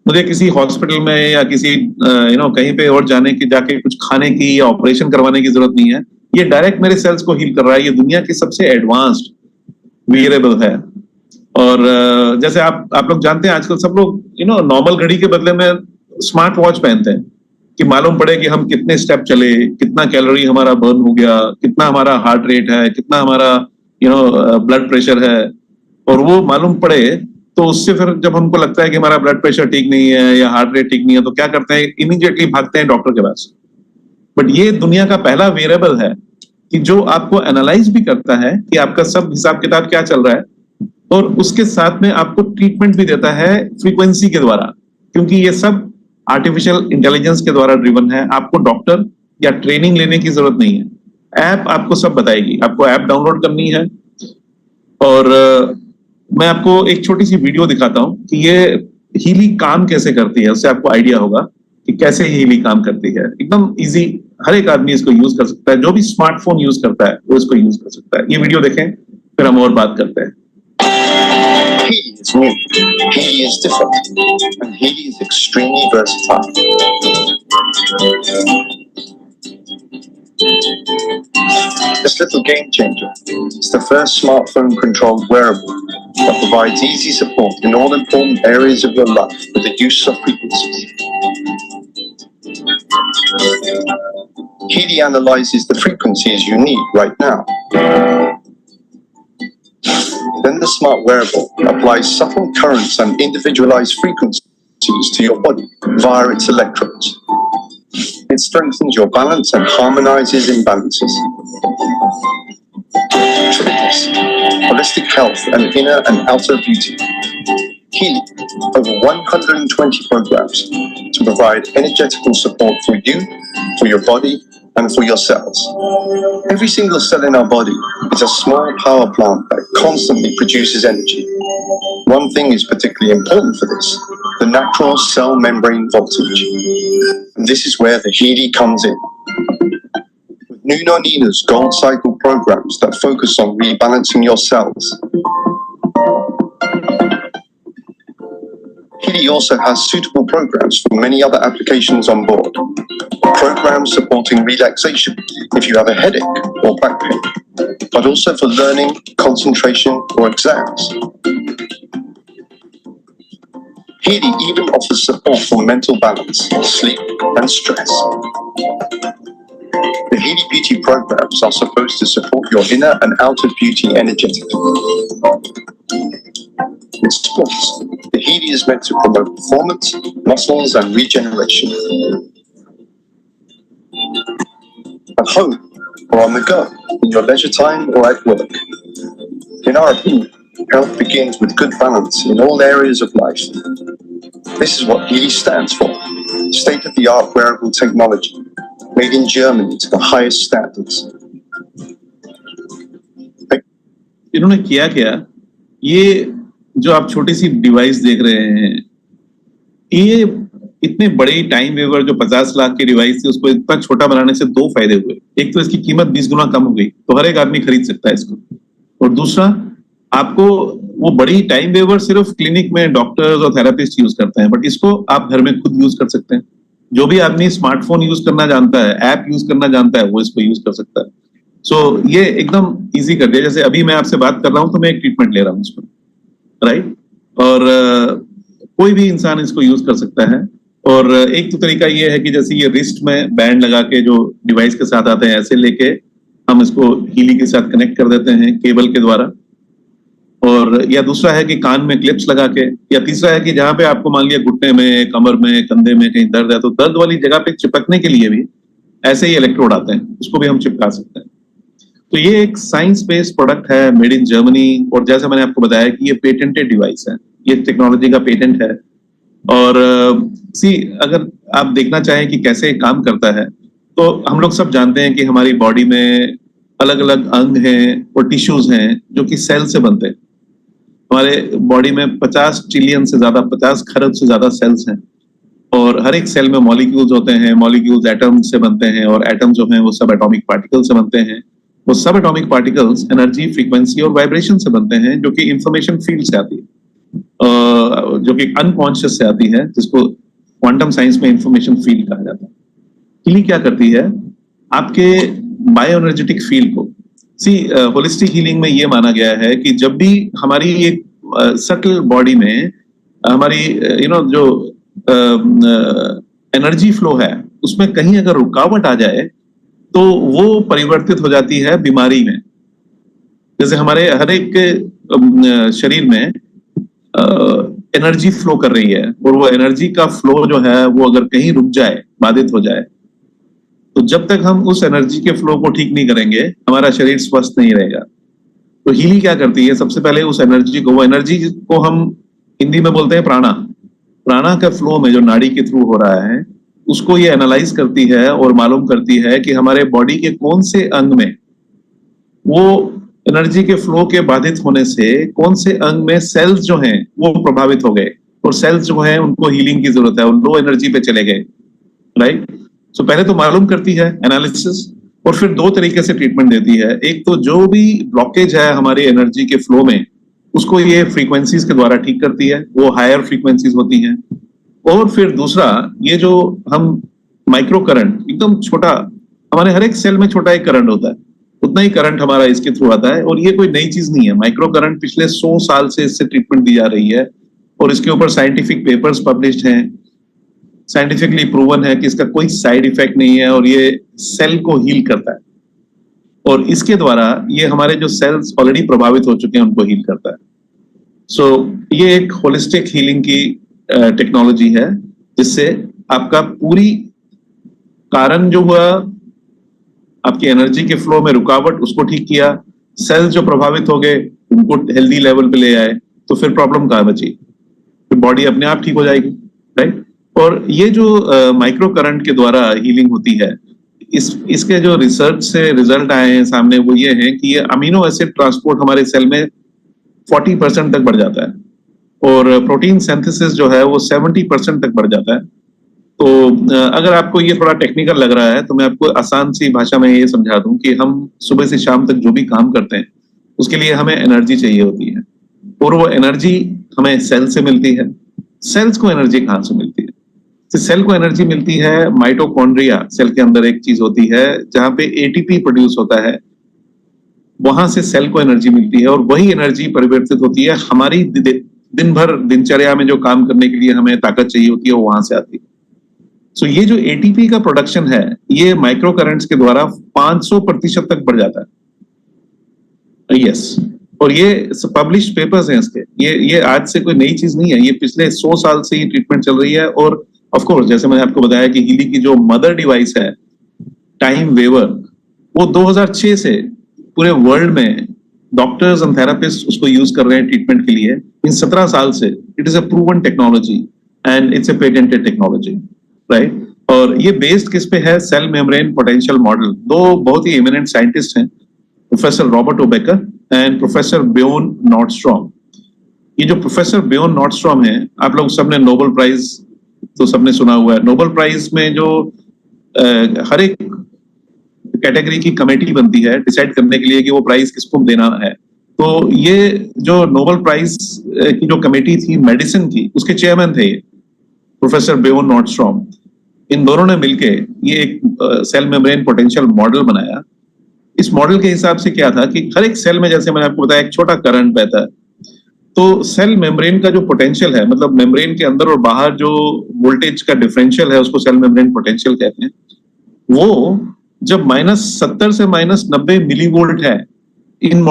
मुझे किसी हॉस्पिटल में या किसी कहीं पे और जाके कुछ खाने की या ऑपरेशन करवाने की जरूरत नहीं है। ये डायरेक्ट मेरे सेल्स को हील कर रहा है। ये दुनिया की सबसे एडवांस्ड वेरेबल है। और जैसे आप लोग जानते हैं आजकल सब लोग नॉर्मल घड़ी के बदले में स्मार्ट वॉच पहनते हैं कि मालूम पड़े कि हम कितने स्टेप चले, कितना कैलोरी हमारा बर्न हो गया, कितना हमारा हार्ट रेट है, कितना हमारा ब्लड प्रेशर है। और वो मालूम पड़े तो उससे फिर जब हमको लगता है कि हमारा ब्लड प्रेशर ठीक नहीं है या हार्ट रेट ठीक नहीं है तो क्या करते हैं, इमीडिएटली भागते हैं डॉक्टर के पास। बट ये दुनिया का पहला वेरेबल है कि जो आपको एनालाइज भी करता है कि आपका सब हिसाब किताब क्या चल रहा है और उसके साथ में आपको ट्रीटमेंट भी देता है फ्रीक्वेंसी के द्वारा, क्योंकि ये सब आर्टिफिशियल इंटेलिजेंस के द्वारा ड्रिवन है। आपको डॉक्टर या ट्रेनिंग लेने की जरूरत नहीं है, ऐप आपको सब बताएगी। आपको ऐप डाउनलोड करनी है और मैं आपको एक छोटी सी वीडियो दिखाता हूं कि ये हीली काम कैसे करती है, उससे आपको आइडिया होगा कि कैसे हीली काम करती है। एकदम इजी, हर एक आदमी इसको यूज कर सकता है, जो भी स्मार्टफोन यूज करता है वो इसको यूज कर सकता है। ये वीडियो देखें फिर हम और बात करते हैं। Healy is new, Healy is different, and Healy is extremely versatile. This little game changer is the first smartphone-controlled wearable that provides easy support in all important areas of your life with the use of frequencies. Healy analyzes the frequencies you need right now. Then the smart wearable applies subtle currents and individualized frequencies to your body via its electrodes. It strengthens your balance and harmonizes imbalances. Fitness, holistic health, and inner and outer beauty. Healy, over 120 programs to provide energetical support for you, for your body, and for your cells. Every single cell in our body is a small power plant that constantly produces energy. One thing is particularly important for this, the natural cell membrane voltage. And this is where the Healy comes in. With Nuno Nina's Gold Cycle programs that focus on rebalancing your cells. Healy also has suitable programs for many other applications on board. Programs supporting relaxation if you have a headache or back pain, but also for learning, concentration, or exams. Healy even offers support for mental balance, sleep, and stress. The Healy Beauty programs are supposed to support your inner and outer beauty energetically. In sports, the Healy is meant to promote performance, muscles, and regeneration. At home or on the go, in your leisure time or at work. In our opinion, health begins with good balance in all areas of life. This is what Healy stands for. State-of-the-art wearable technology, made in Germany to the highest standards. इन्होंने किया क्या, ये जो आप छोटी सी डिवाइस देख रहे हैं, ये इतने बड़े टाइम वेवर जो 50 लाख की डिवाइस थी उसको इतना छोटा बनाने से दो फायदे हुए। एक तो इसकी कीमत 20 गुना कम हो गई, तो हर एक आदमी खरीद सकता है इसको, और दूसरा आपको वो बड़ी टाइम वेवर सिर्फ क्लिनिक में डॉक्टर्स और थेरेपिस्ट यूज करते हैं, बट इसको आप घर में खुद यूज कर सकते हैं। जो भी आदमी स्मार्टफोन यूज करना जानता है, ऐप यूज करना जानता है, वो इसको यूज कर सकता है। सो ये एकदम इजी कर दिया। जैसे अभी मैं आपसे बात कर रहा हूं तो मैं एक ट्रीटमेंट ले रहा हूँ इसको, राइट, और कोई भी इंसान इसको यूज कर सकता है। और एक तो तरीका ये है कि जैसे ये रिस्ट में बैंड लगा के जो डिवाइस के साथ आते हैं, ऐसे लेके हम इसको हीली के साथ कनेक्ट कर देते हैं केबल के द्वारा, और या दूसरा है कि कान में क्लिप्स लगा के, या तीसरा है कि जहां पे आपको मान लिया घुटने में, कमर में, कंधे में कहीं दर्द है, तो दर्द वाली जगह पे चिपकने के लिए भी ऐसे ही इलेक्ट्रोड आते हैं, उसको भी हम चिपका सकते हैं। तो ये एक साइंस बेस्ड प्रोडक्ट है, मेड इन जर्मनी, और जैसे मैंने आपको बताया कि ये पेटेंटेड डिवाइस है, ये टेक्नोलॉजी का पेटेंट है। और अगर आप देखना चाहें कि कैसे काम करता है, तो हम लोग सब जानते हैं कि हमारी बॉडी में अलग अलग अंग हैं और टिश्यूज हैं जो कि सेल से बनते हैं। हमारे बॉडी में 50 ट्रिलियन से ज्यादा, 50 खरब से ज्यादा सेल्स हैं, और हर एक सेल में मॉलिक्यूल्स होते हैं। मॉलिक्यूल्स एटम से बनते हैं, और एटम जो हैं वो सब एटॉमिक पार्टिकल से बनते हैं। वो सब एटॉमिक पार्टिकल्स एनर्जी, फ्रीक्वेंसी और वाइब्रेशन से बनते हैं, जो कि इंफॉर्मेशन फील्ड से आती है, जो कि अनकॉन्शियस से आती है, जिसको क्वांटम साइंस में इंफॉर्मेशन फील्ड कहा जाता है। हीली क्या करती है, आपके बायो एनर्जेटिक फील्ड को, होलिस्टिक हीलिंग में ये माना गया है कि जब भी हमारी एक सटल बॉडी में हमारी जो एनर्जी फ्लो है उसमें कहीं अगर रुकावट आ जाए तो वो परिवर्तित हो जाती है बीमारी में। जैसे हमारे हर एक शरीर में एनर्जी फ्लो कर रही है, और वो एनर्जी का फ्लो जो है वो अगर कहीं रुक जाए, बाधित हो जाए, तो जब तक हम उस एनर्जी के फ्लो को ठीक नहीं करेंगे हमारा शरीर स्वस्थ नहीं रहेगा। तो हीली क्या करती है, सबसे पहले उस एनर्जी को, वो एनर्जी को हम हिंदी में बोलते हैं प्राणा, प्राणा का फ्लो में जो नाड़ी के थ्रू हो रहा है उसको ये एनालाइज करती है और मालूम करती है कि हमारे बॉडी के कौन से अंग में वो एनर्जी के फ्लो के बाधित होने से कौन से अंग में सेल्स जो हैं वो प्रभावित हो गए, और सेल्स जो हैं उनको हीलिंग की जरूरत है, वो लो एनर्जी पे चले गए, राइट। सो पहले तो मालूम करती है, एनालिसिस, और फिर दो तरीके से ट्रीटमेंट देती है। एक तो जो भी ब्लॉकेज है हमारी एनर्जी के फ्लो में उसको ये फ्रीक्वेंसीज के द्वारा ठीक करती है, वो हायर फ्रीक्वेंसीज होती हैं। और फिर दूसरा, ये जो हम माइक्रो करंट, एकदम छोटा, हमारे हर एक सेल में छोटा एक करंट होता है, उतना ही करंट हमारा इसके थ्रू आता है, और ये कोई नई चीज नहीं है। माइक्रो करंट पिछले 100 साल से इससे ट्रीटमेंट दी जा रही है, और इसके ऊपर साइंटिफिक पेपर्स पब्लिश्ड हैं, साइंटिफिकली प्रूवन है कि इसका कोई साइड इफेक्ट नहीं है, और ये सेल को हील करता है, और इसके द्वारा ये हमारे जो सेल्स ऑलरेडी प्रभावित हो चुके हैं उनको हील करता है। सो ये एक होलिस्टिक हीलिंग की टेक्नोलॉजी है, जिससे आपका पूरी कारण जो हुआ आपकी एनर्जी के फ्लो में रुकावट, उसको ठीक किया, सेल्स जो प्रभावित हो गए उनको हेल्दी लेवल पे ले आए, तो फिर प्रॉब्लम कहाँ बची, फिर बॉडी अपने आप ठीक हो जाएगी, राइट। और ये जो माइक्रो करंट के द्वारा हीलिंग होती है, इसके जो रिसर्च से रिजल्ट आए हैं सामने, वो ये है कि ये अमीनो एसिड ट्रांसपोर्ट हमारे सेल में 40% तक बढ़ जाता है, और प्रोटीन सिंथेसिस जो है वो 70% तक बढ़ जाता है। तो अगर आपको ये थोड़ा टेक्निकल लग रहा है तो मैं आपको आसान सी भाषा में ये समझा दूं कि हम सुबह से शाम तक जो भी काम करते हैं उसके लिए हमें एनर्जी चाहिए होती है, और वो एनर्जी हमें सेल से मिलती है। सेल्स को एनर्जी कहाँ से मिलती है? सेल को एनर्जी मिलती है माइटोकॉन्ड्रिया, सेल के अंदर एक चीज होती है जहां पे एटीपी प्रोड्यूस होता है, वहां से सेल को एनर्जी मिलती है, और वही एनर्जी परिवर्तित होती है हमारी दिन भर दिनचर्या में जो काम करने के लिए हमें ताकत चाहिए होती है, वो वहां से आती है। सो ये जो एटीपी का प्रोडक्शन है ये माइक्रो करंट्स के द्वारा 500% तक बढ़ जाता है। यस, और ये पब्लिश पेपर्स हैं इसके, ये आज से कोई नई चीज नहीं है, ये पिछले 100 साल से ये ट्रीटमेंट चल रही है। और ऑफ कोर्स जैसे मैंने आपको बताया कि हीली की जो मदर डिवाइस है टाइम वेवर, वो 2006 से पूरे वर्ल्ड में डॉक्टर्स एंड थेरापिस्ट उसको यूज कर रहे हैं ट्रीटमेंट के लिए। इन 17 साल से it is a proven technology and it's a patented technology, right. और ये बेस्ड किस पे है? Cell membrane potential model. दो बहुत ही एमिनेंट साइंटिस्ट हैं, professor Robert O Becker and professor Bjorn Nordstrom. ये जो प्रोफेसर ब्योन नॉर्डस्ट्रॉम है, आप लोग सबने नोबेल प्राइज तो सबने सुना हुआ है। नोबेल प्राइज में जो हर एक कैटेगरी की कमेटी बनती है डिसाइड करने के लिए कि वो प्राइज किसको देना है, तो ये जो नोबेल प्राइज की जो कमेटी थी मेडिसिन की, उसके चेयरमैन थे प्रोफेसर ब्योन नॉर्डस्ट्रॉम। इन दोनों ने मिलके ये एक सेल मेम्ब्रेन पोटेंशियल मॉडल बनाया। इस मॉडल के हिसाब से क्या था कि हर एक सेल में, जैसे मैंने आपको बताया, एक छोटा करंट बहता है। तो सेल मेम्ब्रेन का जो पोटेंशियल है, मतलब मेम्ब्रेन के अंदर और बाहर जो वोल्टेज का डिफरेंशियल है, उसको सेल मेम्ब्रेन पोटेंशियल कहते हैं। वो जब -70 से -90 मिलीवोल्ट है, इन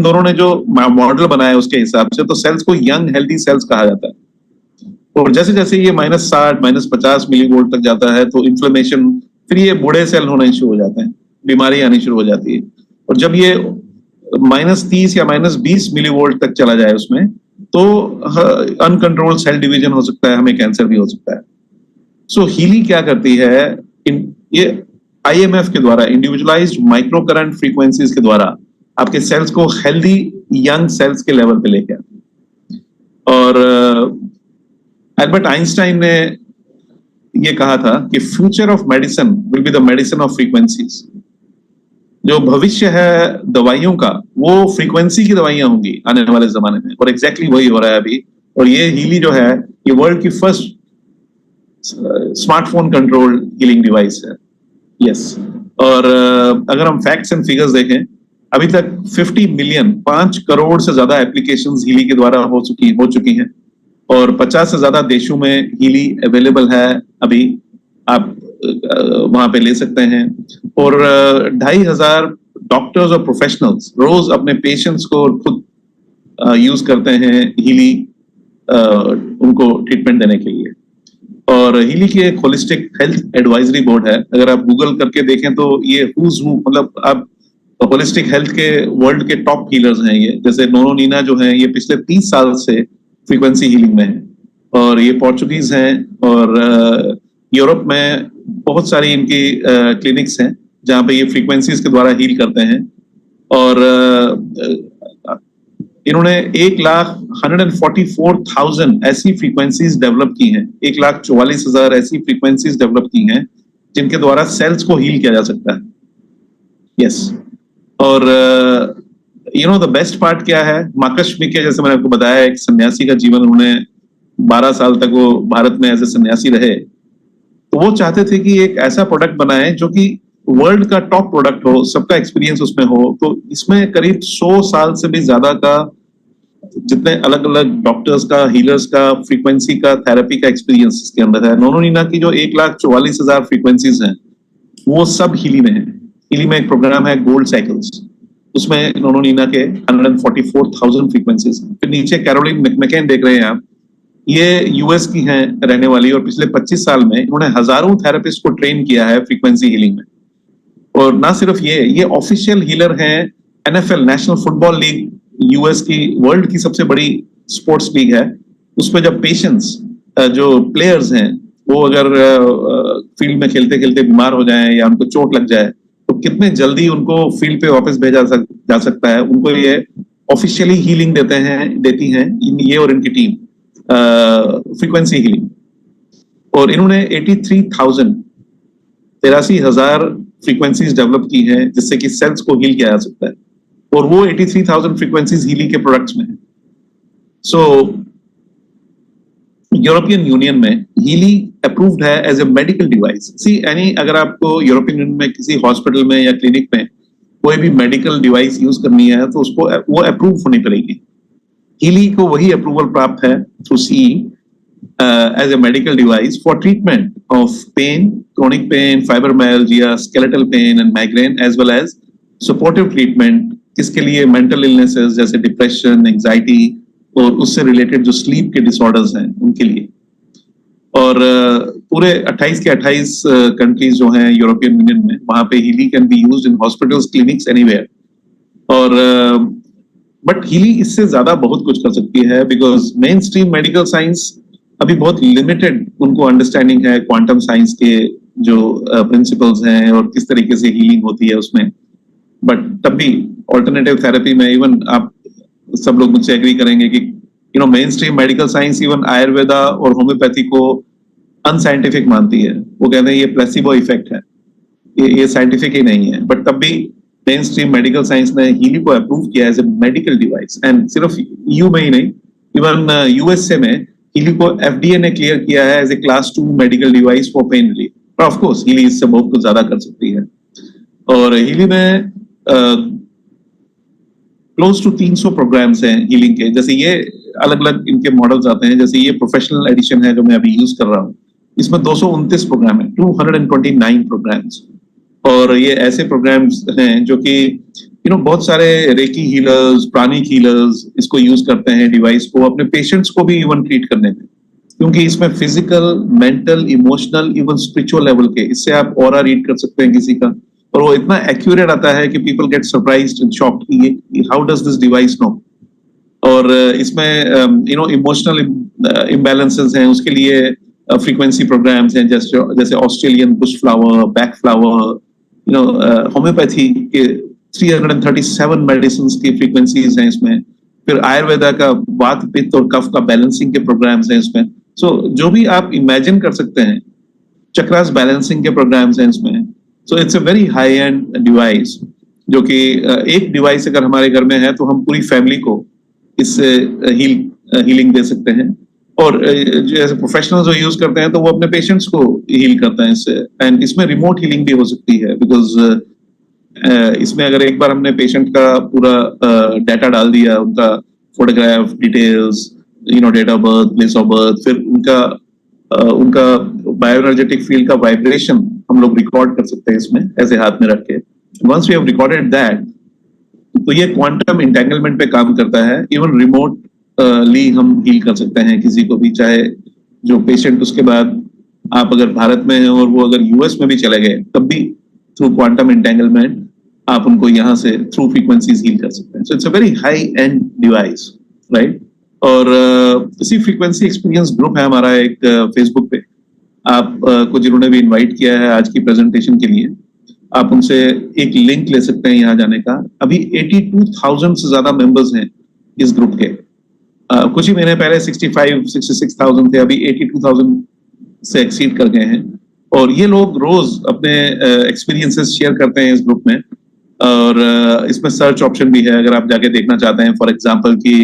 दोनों ने जो मॉडल बनाया उसके हिसाब से, तो सेल्स को यंग हेल्दी सेल्स कहा जाता है। और जैसे जैसे ये -60 -50 मिलीवोल्ट तक जाता है तो इन्फ्लेमेशन, फिर ये बूढ़े सेल होने शुरू हो जाते हैं, बीमारी आनी शुरू हो जाती है। और जब ये -30 या -20 मिलीवोल्ट तक चला जाए उसमें, तो अनकंट्रोल्ड सेल डिवीजन हो सकता है, हमें कैंसर भी हो सकता है। सो हीली क्या करती है, ये IMF के द्वारा, इंडिविजुअलाइज्ड माइक्रो करंट फ्रीक्वेंसीज के द्वारा आपके सेल्स को हेल्दी यंग सेल्स के लेवल पे लेके आती है। और एल्बर्ट आइंस्टाइन ने ये कहा था कि future of medicine will be the medicine of frequencies. जो भविष्य है दवाइयों का, वो फ्रीक्वेंसी की दवाइयां होंगी आने वाले जमाने में, और एग्जैक्टली वही हो रहा है अभी। और ये हीली जो है, ये वर्ल्ड की first smartphone controlled healing device है। यस, और अगर हम फैक्ट्स एंड फिगर्स देखें, अभी तक 50 मिलियन 5 करोड़ से ज्यादा एप्लीकेशंस हीली के द्वारा हो चुकी हैं, और 50 से ज्यादा देशों में हीली अवेलेबल है। अभी आप वहां पे ले सकते हैं। और 2500 डॉक्टर्स और प्रोफेशनल्स रोज अपने पेशेंट्स को खुद यूज करते हैं हीली, उनको ट्रीटमेंट देने के लिए। और हीली की एक होलिस्टिक हेल्थ एडवाइजरी बोर्ड है। अगर आप गूगल करके देखें तो ये हुज हू, मतलब आप होलिस्टिक हेल्थ के वर्ल्ड के टॉप हीलर्स हैं ये। जैसे नोनो नीना जो है, ये पिछले 30 साल से फ्रीक्वेंसी हीलिंग में है, और ये पोर्चुगीज हैं। और यूरोप में बहुत सारी इनकी क्लिनिक्स हैं जहाँ पे ये फ्रीक्वेंसीज के द्वारा हील करते हैं। और इन्होंने 1,144,000 ऐसी फ्रीक्वेंसीज डेवलप की हैं, 1,44,000 ऐसी फ्रीक्वेंसीज डेवलप की हैं जिनके द्वारा सेल्स को हील किया जा सकता है। यस, और द बेस्ट पार्ट क्या है, मार्कस मिके, जैसे मैंने आपको बताया, एक सन्यासी का जीवन, उन्होंने 12 साल तक वो भारत में ऐसे सन्यासी रहे। तो वो चाहते थे कि एक ऐसा प्रोडक्ट बनाए जो कि वर्ल्ड का टॉप प्रोडक्ट हो, सबका एक्सपीरियंस उसमें हो। तो इसमें करीब 100 साल से भी ज्यादा का, जितने अलग अलग डॉक्टर्स का, हीलर्स का, फ्रीक्वेंसी का, थेरेपी का एक्सपीरियंस इसके अंदर है। नोनो नीना की जो 1,44,000 फ्रीक्वेंसीज हैं, वो सब हीली में है। हीली में एक प्रोग्राम है गोल्ड साइकिल्स, उसमें नोनो नीना के 144,000 फ्रीक्वेंसीज। फिर नीचे कैरोलिन मैकमेकन देख रहे हैं आप, ये यूएस की हैं रहने वाली, और पिछले 25 साल में इन्होंने हजारों थेरेपिस्ट को ट्रेन किया है फ्रीक्वेंसी हीलिंग में। और ना सिर्फ ये ऑफिशियल हीलर हैं NFL, national football league, US की वर्ल्ड की सबसे बड़ी स्पोर्ट्स लीग है। उसमें जब पेशेंट्स, जो प्लेयर्स हैं, वो अगर फील्ड में खेलते खेलते बीमार हो जाएं या उनको चोट लग जाए, तो कितने जल्दी उनको फील्ड पे वापस भेजा जा सकता है, उनको ये ऑफिशियली हीलिंग देती हैं ये और इनकी टीम, फ्रीक्वेंसी हीलिंग। और इन्होंने 83,000 फ्रीक्वेंसीज डेवलप की हैं जिससे कि सेल्स को हील किया जा सकता है, और वो 83,000 फ्रीक्वेंसीज हीलिंग के प्रोडक्ट्स में है। सो यूरोपियन यूनियन में हीली अप्रूव्ड है एज ए मेडिकल डिवाइस। अगर आपको यूरोपियन यूनियन में किसी हॉस्पिटल में या क्लिनिक में कोई भी मेडिकल डिवाइस यूज करनी है तो उसको वो अप्रूव होनी पड़ेगी। हीली को वही अप्रूवल प्राप्त है through CE, as a medical device for treatment of pain, chronic pain, fibromyalgia, skeletal pain and migraine, as well as supportive treatment इसके लिए mental illnesses जैसे depression, anxiety और उससे related जो sleep के disorders हैं उनके लिए। और पूरे 28 के 28 कंट्रीज जो हैं यूरोपियन यूनियन में, वहां पे Healy can be used in hospitals, clinics, anywhere. और बट हीली इससे ज्यादा बहुत कुछ कर सकती है, because main stream medical science अभी बहुत लिमिटेड उनको अंडरस्टैंडिंग है क्वांटम साइंस के जो प्रिंसिपल्स हैं और किस तरीके से हीलिंग होती है उसमें। बट तब भी ऑल्टरनेटिव थेरेपी में इवन आप सब लोग मुझसे एग्री करेंगे कि main stream medical science even Ayurveda और होम्योपैथी को अनसाइंटिफिक मानती है। वो कहते हैं ये प्लेसिबो इफेक्ट है, ये साइंटिफिक ही नहीं है। बट तब भी मेन स्ट्रीम मेडिकल साइंस ने हीली को अप्रूव किया as a medical device, and सिर्फ यूएस में ही नहीं, इवन यूएसए में हीली को एफडीए ने क्लियर किया है as a class 2 medical device for pain relief. Of course Healy इससे बहुत कुछ ज्यादा कर सकती है। और हीली में क्लोज टू 300 प्रोग्राम्स हैं हीलिंग के। जैसे ये अलग अलग इनके मॉडल्स आते हैं, जैसे ये प्रोफेशनल एडिशन है जो मैं अभी यूज कर रहा हूँ, इसमें 229 प्रोग्राम है, 229 प्रोग्राम्स। और ये ऐसे प्रोग्राम्स हैं जो कि बहुत सारे रेकी हीलर्स, प्राणिक हीलर्स इसको यूज करते हैं डिवाइस को अपने पेशेंट्स को भी इवन ट्रीट करने में, क्योंकि इसमें physical, mental, emotional, even spiritual level के, इससे आप ऑरा रीड कर सकते हैं किसी का, और वो इतना एक्यूरेट आता है कि people get surprised and shocked कि how does this device know. और इसमें इमोशनल इम्बैलेंसेस हैं, उसके लिए फ्रीक्वेंसी प्रोग्राम्स हैं, जैसे Australian Bush flower, back flower, homeopathy के 337 मेडिसिन की फ्रीक्वेंसीज हैं इसमें। फिर आयुर्वेदा का वात, पित्त और कफ का बैलेंसिंग के प्रोग्राम्स हैं इसमें। सो जो भी आप इमेजिन कर सकते हैं, चक्रास बैलेंसिंग के प्रोग्राम्स हैं इसमें। So it's a very high and device, जो कि एक डिवाइस अगर हमारे घर में है तो हम पूरी फैमिली को इससे हीलिंग दे सकते हैं। और जैसे प्रोफेशनल जो यूज करते हैं तो वो अपने पेशेंट्स को हील करते हैं इससे। एंड इसमें रिमोट हीलिंग भी हो सकती है, बिकॉज इसमें अगर एक बार हमने पेशेंट का पूरा डाटा डाल दिया, उनका photograph, details, date of birth, place of birth, फिर उनका बायोएनर्जेटिक फील्ड का वाइब्रेशन हम लोग रिकॉर्ड कर सकते हैं इसमें ऐसे हाथ में रख के। Once we have recorded that, तो ये क्वांटम इंटेंगलमेंट पे काम करता है। इवन रिमोट ली हम हील कर सकते हैं किसी को भी, चाहे जो पेशेंट उसके बाद आप अगर भारत में हैं और वो अगर यूएस में भी चले गए, तब भी थ्रू क्वांटम इंटेंगलमेंट आप उनको यहाँ से थ्रू फ्रीक्वेंसीज हील कर सकते हैं। So it's a very high and device, right. और इसी फ्रीक्वेंसी एक्सपीरियंस ग्रुप है हमारा एक फेसबुक पे, आप को जिन्होंने भी इन्वाइट किया है आज की प्रेजेंटेशन के लिए, आप उनसे एक लिंक ले सकते हैं यहाँ जाने का। अभी 82,000 से ज्यादा मेंबर्स हैं इस ग्रुप के। कुछ ही महीने पहले 65-66,000 थे, अभी 82,000 से एक्सीड कर गए हैं। और ये लोग रोज अपने एक्सपीरियंसेस शेयर करते हैं इस ग्रुप में। और इसमें सर्च ऑप्शन भी है, अगर आप जाके देखना चाहते हैं, फॉर एग्जांपल कि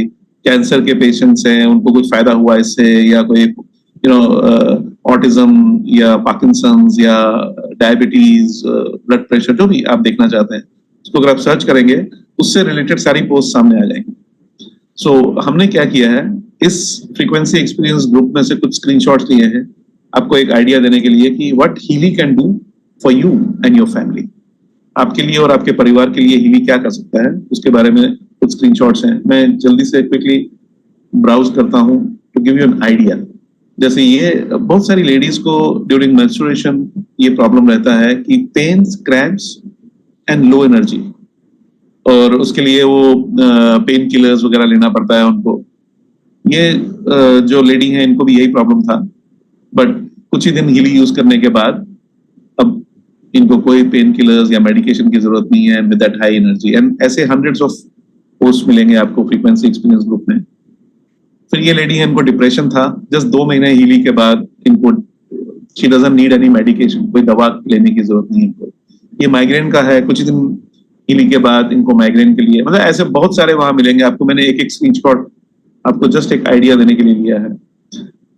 कैंसर के पेशेंट्स हैं, उनको कुछ फायदा हुआ इससे, या कोई ऑटिज्म या पार्किंसंस या डायबिटीज, ब्लड प्रेशर, जो भी आप देखना चाहते हैं, उसको अगर आप सर्च करेंगे उससे रिलेटेड सारी पोस्ट सामने आ जाएंगी। सो हमने क्या किया है, इस फ्रीक्वेंसी एक्सपीरियंस ग्रुप में से कुछ स्क्रीनशॉट्स लिए हैं आपको एक आइडिया देने के लिए कि what Healy can do for you and your family. आपके लिए और आपके परिवार के लिए हीली क्या कर सकता है, उसके बारे में कुछ स्क्रीनशॉट्स हैं। मैं जल्दी से क्विकली ब्राउज करता हूं to give you an idea. जैसे ये बहुत सारी लेडीज को ड्यूरिंग मेंस्ट्रुएशन ये प्रॉब्लम रहता है कि pains, cramps and low energy, और उसके लिए वो पेन किलर्स वगैरह लेना पड़ता है उनको। ये जो लेडी है इनको भी यही प्रॉब्लम था, बट कुछ ही दिन हीली यूज करने के बाद अब इनको कोई पेन किलर्स या मेडिकेशन की जरूरत नहीं है, with that high energy. And ऐसे हंड्रेड्स ऑफ पोस्ट मिलेंगे आपको फ्रीक्वेंसी एक्सपीरियंस ग्रुप में। फिर ये लेडी है, इनको डिप्रेशन था, जस्ट 2 महीने हीली के बाद इनको she doesn't need any medication, कोई दवा लेने की जरूरत नहीं है इनको। ये माइग्रेन का है, कुछ ही दिन हीलिंग के बाद इनको माइग्रेन के लिए, मतलब ऐसे बहुत सारे वहां मिलेंगे आपको। मैंने एक स्क्रीनशॉट आपको जस्ट एक आइडिया देने के लिए लिया है।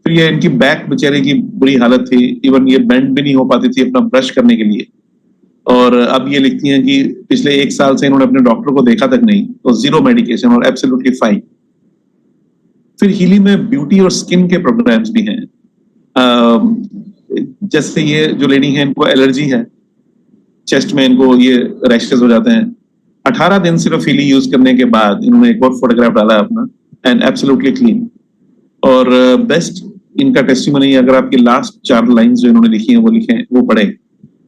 फिर ये इनकी बैक बेचारे की बुरी हालत थी, इवन ये बेंड भी नहीं हो पाती थी अपना ब्रश करने के लिए। और अब ये लिखती हैं कि पिछले 1 साल से इन्होंने अपने डॉक्टर को देखा तक नहीं, तो 0 मेडिकेशन और एब्सोल्युटली फाइन। फिर हीली में ब्यूटी और स्किन के प्रोग्राम्स भी हैं। जैसे ये जो लेडी है, इनको एलर्जी है, चेस्ट में इनको ये रैशेस हो जाते हैं। 18 दिन सिर्फ हीली यूज करने के बाद इन्होंने एक और फोटोग्राफ डाला अपना, एंड एब्सोल्युटली क्लीन। और बेस्ट इनका टेस्टिमनी, अगर आपकी लास्ट 4 लाइंस जो इन्होंने लिखी हैं वो लिखें, वो पढ़े।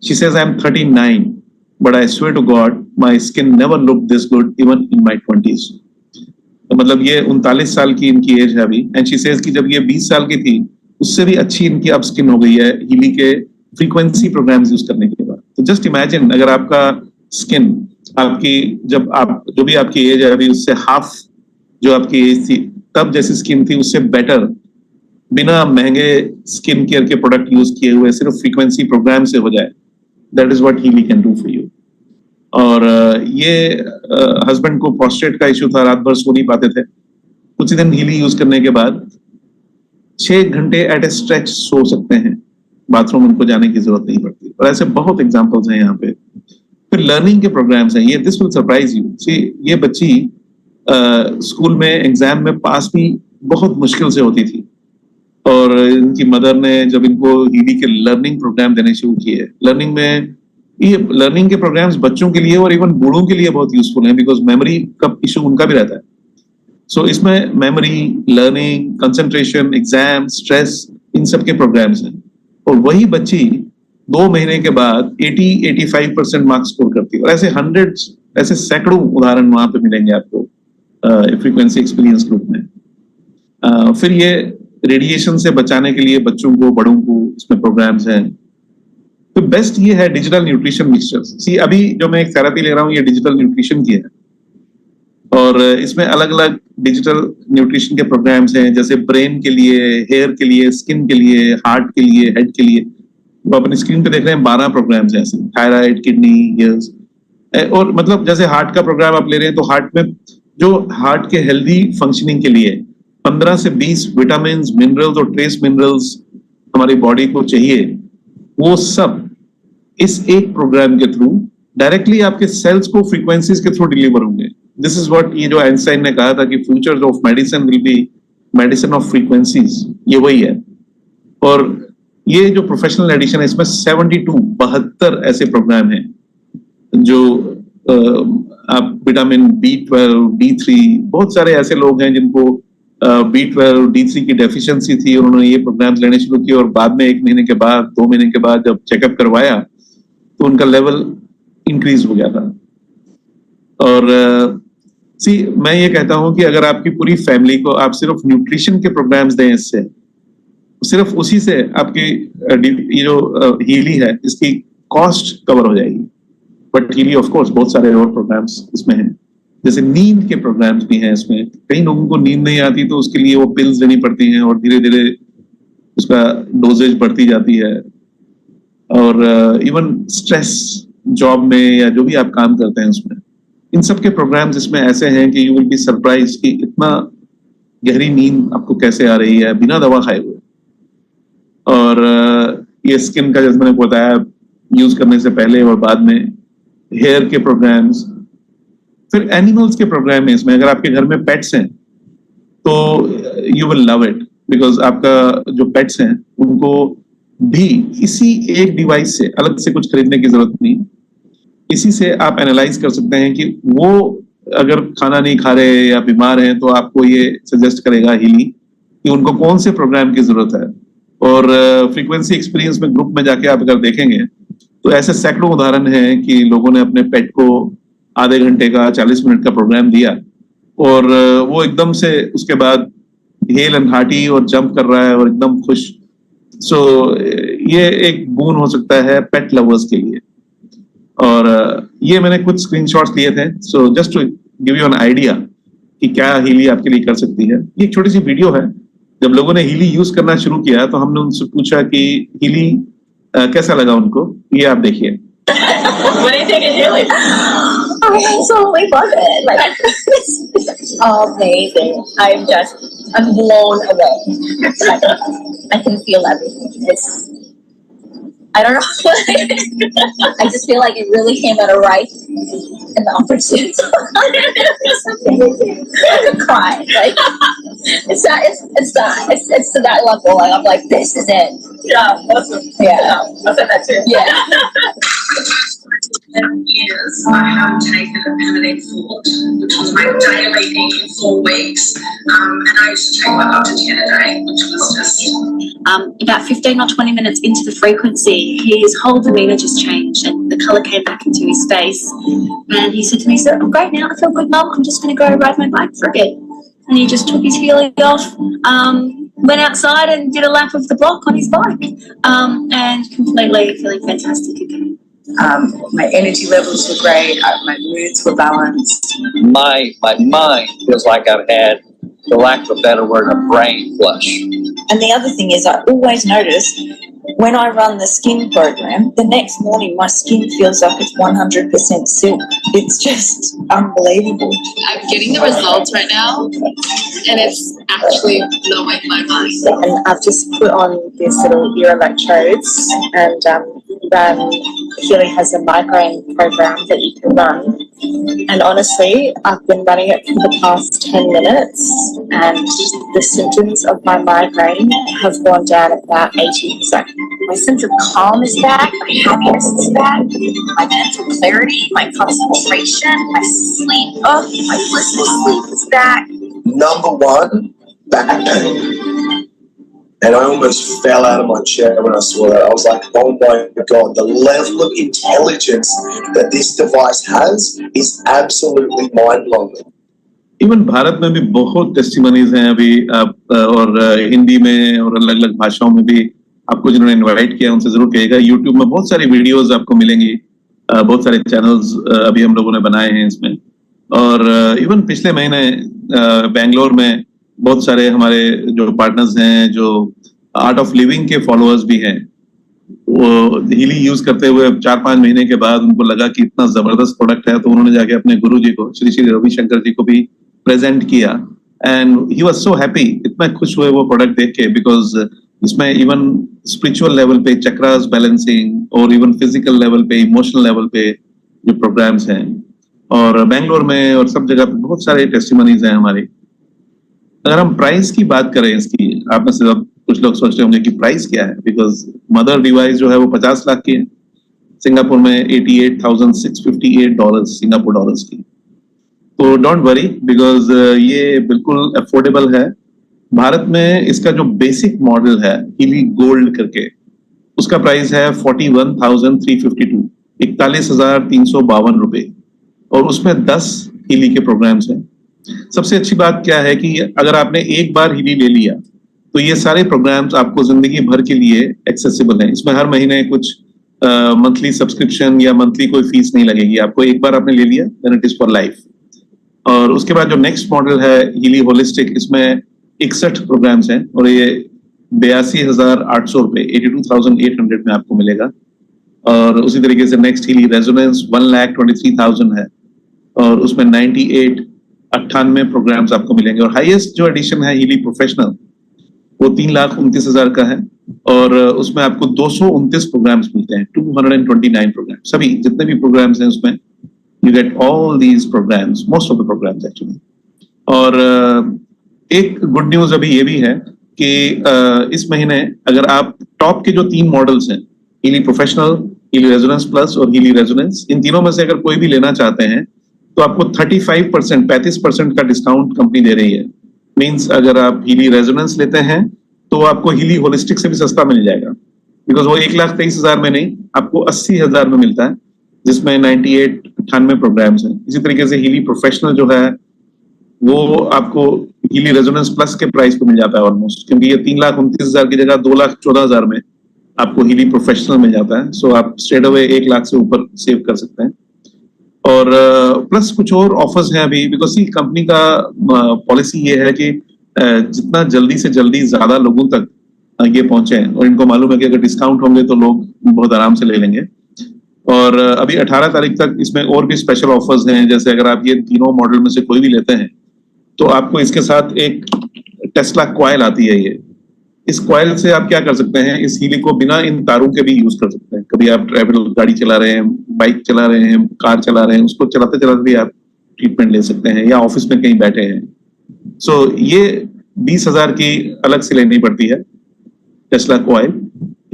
She says, I am 39 but I swear to God my skin never looked this good even in my 20s। तो मतलब ये 39 साल की इनकी एज है अभी, एंड शी सेज कि जब ये 20 साल की थी उससे भी अच्छी इनकी अब स्किन हो गई है हीली के फ्रीक्वेंसी प्रोग्राम्स यूज करने के बाद। तो जस्ट इमेजिन, अगर आपका स्किन आपकी, जब आप जो भी आपकी एज है अभी उससे हाफ जो आपकी एज थी तब जैसी स्किन थी उससे बेटर, बिना महंगे स्किन केयर के प्रोडक्ट यूज किए हुए, सिर्फ फ्रीक्वेंसी प्रोग्राम से हो जाए, that is what Healy can do for you. और ये हस्बैंड को प्रोस्टेट का इश्यू था, रात भर सो नहीं पाते थे। कुछ दिन हीली यूज करने के बाद 6 घंटे एट ए स्ट्रेच सो सकते हैं, बाथरूम उनको जाने की जरूरत नहीं पड़ती। और ऐसे बहुत एग्जांपल्स हैं यहाँ पे। फिर लर्निंग के प्रोग्राम्स हैं, ये दिस विल सरप्राइज यू। सी, ये बच्ची स्कूल में एग्जाम में पास भी बहुत मुश्किल से होती थी, और इनकी मदर ने जब इनको हीली के लर्निंग प्रोग्राम देने शुरू किए, लर्निंग में ये लर्निंग के प्रोग्राम्स बच्चों के लिए और इवन बूढ़ों के लिए बहुत यूजफुल हैं, बिकॉज मेमोरी का इशू उनका भी रहता है। सो इसमें memory, learning, concentration, exam, stress, इन सब के प्रोग्राम्स हैं। और वही बच्ची 2 महीने के बाद 80-85% मार्क्स स्कोर करती है। और ऐसे हंड्रेड्स, ऐसे सैकड़ों उदाहरण वहां पे मिलेंगे आपको फ्रीक्वेंसी एक्सपीरियंस ग्रुप में। फिर ये रेडिएशन से बचाने के लिए बच्चों को, बड़ों को इसमें प्रोग्राम्स हैं। तो बेस्ट ये है डिजिटल न्यूट्रिशन मिक्सचर्स। सी, अभी जो मैं एक थेरेपी ले रहा हूँ ये डिजिटल न्यूट्रिशन की है, और इसमें अलग अलग डिजिटल न्यूट्रिशन के प्रोग्राम्स हैं, जैसे ब्रेन के लिए, हेयर के लिए, स्किन के लिए, हार्ट के लिए, हेड के लिए। तो अपनी स्क्रीन पे देख रहे हैं 12 प्रोग्राम्स हैं ऐसे, थायराइड, किडनी, ईयर्स। और मतलब जैसे हार्ट का प्रोग्राम आप ले रहे हैं तो हार्ट में जो हार्ट के हेल्दी फंक्शनिंग के लिए 15 से 20 विटामिन, मिनरल्स और ट्रेस मिनरल्स हमारी बॉडी को चाहिए, वो सब इस एक प्रोग्राम के थ्रू डायरेक्टली आपके सेल्स को फ्रीक्वेंसीज के थ्रू डिलीवर होंगे। दिस इज व्हाट ये जो आइंस्टाइन ने कहा था कि future of medicine will be medicine of frequencies, ये वही है। और ये जो प्रोफेशनल एडिशन है इसमें 72 ऐसे प्रोग्राम हैं जो आप विटामिन B12, D3, बहुत सारे ऐसे लोग हैं जिनको B12, D3 की डेफिशिएंसी थी, उन्होंने ये प्रोग्राम्स लेने शुरू किए, और बाद में 1 महीने के बाद, 2 महीने के बाद जब चेकअप करवाया तो उनका लेवल इंक्रीज हो गया था। और मैं ये कहता हूं कि अगर आपकी पूरी फैमिली को आप सिर्फ न्यूट्रिशन के प्रोग्राम्स दें, इससे सिर्फ उसी से आपकी ये जो हीली है इसकी कॉस्ट कवर हो जाएगी। बट हीली ऑफ कोर्स बहुत सारे और प्रोग्राम्स इसमें हैं, जैसे नींद के प्रोग्राम्स भी हैं इसमें। कई लोगों को नींद नहीं आती तो उसके लिए वो पिल्स लेनी पड़ती हैं, और धीरे धीरे उसका डोजेज बढ़ती जाती है। और इवन स्ट्रेस जॉब में या जो भी आप काम करते हैं उसमें, इन सब के प्रोग्राम्स इसमें ऐसे हैं कि यू विल बी सरप्राइज कि इतना गहरी नींद आपको कैसे आ रही है बिना दवा खाए हुए। और ये स्किन का, जैसे मैंने बताया, यूज करने से पहले और बाद में, हेयर के प्रोग्राम्स। फिर एनिमल्स के प्रोग्राम है इसमें। अगर आपके घर में पेट्स हैं तो you will love it, because आपका जो पेट्स हैं उनको भी इसी एक डिवाइस से, अलग से कुछ खरीदने की जरूरत नहीं, इसी से आप एनालाइज कर सकते हैं कि वो अगर खाना नहीं खा रहे या बीमार हैं तो आपको ये सजेस्ट करेगा हीली कि उनको कौन से प्रोग्राम की जरूरत है। और फ्रीक्वेंसी एक्सपीरियंस में ग्रुप में जाके आप अगर देखेंगे तो ऐसे सैकड़ों उदाहरण हैं कि लोगों ने अपने पेट को आधे घंटे का, 40 मिनट का प्रोग्राम दिया, और वो एकदम से उसके बाद हेल एंड हार्टी और जंप कर रहा है और एकदम खुश। सो ये एक बून हो सकता है पेट लवर्स के लिए। और ये मैंने कुछ स्क्रीनशॉट्स लिए थे, so just to give you an idea कि क्या हीली आपके लिए कर सकती है। ये एक छोटी सी वीडियो है। जब लोगों ने हीली यूज करना शुरू किया तो हमने उनसे पूछा कि हीली कैसा लगा उनको। ये आप देखिए। What do you think of Haley? I absolutely love it. Like, it's amazing. I'm blown away. Like, I can feel everything. I don't know. I just feel like it really came at a right And the opportunity. I could cry. Like it's to that level. Like I'm like, this is it. Yeah, awesome. Yeah. I said that too. Yeah. Years, I have taken a Panadol Fort, which was my daily thing for weeks. And I used to take like up to 10 a day, which was just. About 15 or 20 minutes into the frequency, his whole demeanour just changed and the colour came back into his face. And he said to me, "So I'm great now, I feel good, Mum, I'm just going to go ride my bike for a bit." And he just took his Healy off, went outside and did a lap of the block on his bike, and completely feeling fantastic again. My energy levels were great. My moods were balanced. My mind feels like I've had, for lack of a better word, a brain flush. And the other thing is, I always notice when I run the skin program, the next morning my skin feels like it's 100% silk. It's just unbelievable. I'm getting the results right now, and it's actually blowing my mind. And I've just put on these little ear electrodes, and Healy has a migraine program that you can run. And honestly, I've been running it for the past 10 minutes, and the symptoms of my migraine have gone down about 80%. My sense of calm is back, my happiness is back, my mental clarity, my concentration, my sleep, my blissful sleep is back. Number one, back pain. And I almost fell out of my chair when I saw that. I was like, oh my God, the level of intelligence that this device has is absolutely mind-blowing. Even Bharat में भी बहुत टेस्टिमनीज हैं अभी और हिंदी में और अलग अलग भाषाओं में भी आपको जिन्होंने इनवाइट किया उनसे जरूर कहिएगा। यूट्यूब में बहुत सारी वीडियोस आपको मिलेंगी, बहुत सारे चैनल्स अभी हम लोगों ने बनाए हैं इसमें। और इवन पिछले महीने बेंगलोर में बहुत सारे हमारे जो पार्टनर्स हैं जो आर्ट ऑफ लिविंग के फॉलोअर्स भी हैं, वो हीली यूज करते हुए 4-5 महीने के बाद उनको लगा कि इतना जबरदस्त प्रोडक्ट है, तो उन्होंने जाके अपने गुरु जी को श्री श्री रविशंकर जी को भी प्रेजेंट किया and he was so happy, इतना खुश हुए वो प्रोडक्ट देख के, बिकॉज इसमें इवन स्पिरिचुअल लेवल पे चक्रास बैलेंसिंग और इवन फिजिकल लेवल पे, इमोशनल लेवल पे जो प्रोग्राम्स हैं, और बेंगलोर में और सब जगह पे बहुत सारे टेस्टिमनीज हैं हमारे। अगर हम प्राइस की बात करें इसकी, आप में से कुछ लोग सोच रहे होंगे कि प्राइस क्या है, बिकॉज मदर डिवाइस जो है वो 50 लाख की है, सिंगापुर में $88,658 सिंगापुर डॉलर्स की। तो डोंट वरी, बिकॉज ये बिल्कुल अफोर्डेबल है। भारत में इसका जो बेसिक मॉडल है हीली गोल्ड करके, उसका प्राइस है 41,352, 41,352 रुपए, और उसमें 10 हीली के प्रोग्राम्स हैं। सबसे अच्छी बात क्या है कि अगर आपने एक बार हीली ले लिया तो ये सारे प्रोग्राम्स आपको जिंदगी भर के लिए एक्सेसिबल हैं। इसमें हर महीने कुछ मंथली सब्सक्रिप्शन या मंथली कोई फीस नहीं लगेगी आपको, एक बार आपने ले लिया then it is for life. और उसके बाद जो नेक्स्ट मॉडल है हीली होलिस्टिक, इसमें 61 प्रोग्राम्स हैं और ये 82,800 रुपए 82,800 में आपको मिलेगा। और उसी तरीके से नेक्स्ट हीली रेजोनेंस 1,23,000 है और उसमें 98 प्रोग्राम्स आपको मिलेंगे। और हाईएस्ट जो एडिशन है हीली प्रोफेशनल वो 3,29,000 का है और उसमें आपको 229 प्रोग्राम्स मिलते हैं, 229 प्रोग्राम। सभी जितने भी प्रोग्राम्स हैं उसमें you get all these programs, most of the programs actually. और एक गुड न्यूज अभी ये भी है कि इस महीने अगर आप टॉप के जो 3 मॉडल्स हैं, Healy professional, Healy resonance plus और हीली रेजोनेंस, इन तीनों में से अगर कोई भी लेना चाहते हैं तो आपको 35% का डिस्काउंट कंपनी दे रही है। मींस अगर आप हीली रेजोनेंस लेते हैं तो आपको हीली होलिस्टिक से भी सस्ता मिल जाएगा, बिकॉज वो 1,23,000 में नहीं, आपको 80,000 में मिलता है, जिसमें 98 प्रोग्राम्स हैं। इसी तरीके से हीली प्रोफेशनल जो है वो आपको हीली रेजोनेंस प्लस के प्राइस पे मिल जाता है ऑलमोस्ट, क्योंकि ये 3,29,000 की जगह 2,14,000 में आपको हीली प्रोफेशनल मिल जाता है। सो आप स्ट्रेट अवे 1 लाख से ऊपर सेव कर सकते हैं। और प्लस कुछ और ऑफर्स हैं अभी, बिकॉज सी कंपनी का पॉलिसी ये है कि जितना जल्दी से जल्दी ज्यादा लोगों तक ये पहुंचे, और इनको मालूम है कि अगर डिस्काउंट होंगे तो लोग बहुत आराम से ले लेंगे। और अभी 18 तारीख तक इसमें और भी स्पेशल ऑफर्स हैं, जैसे अगर आप ये तीनों मॉडल में से कोई भी लेते हैं तो आपको इसके साथ एक टेस्ला कॉइल आती है। ये इस कॉइल से आप क्या कर सकते हैं, इस हीली को बिना इन तारों के भी यूज कर सकते हैं। कभी आप ट्रैवल गाड़ी चला रहे हैं, बाइक चला रहे हैं, कार चला रहे हैं, उसको चलाते चलाते भी आप ट्रीटमेंट ले सकते हैं, या ऑफिस में कहीं बैठे हैं। सो ये 20,000 की अलग से लेनी पड़ती है टेस्ला कॉइल।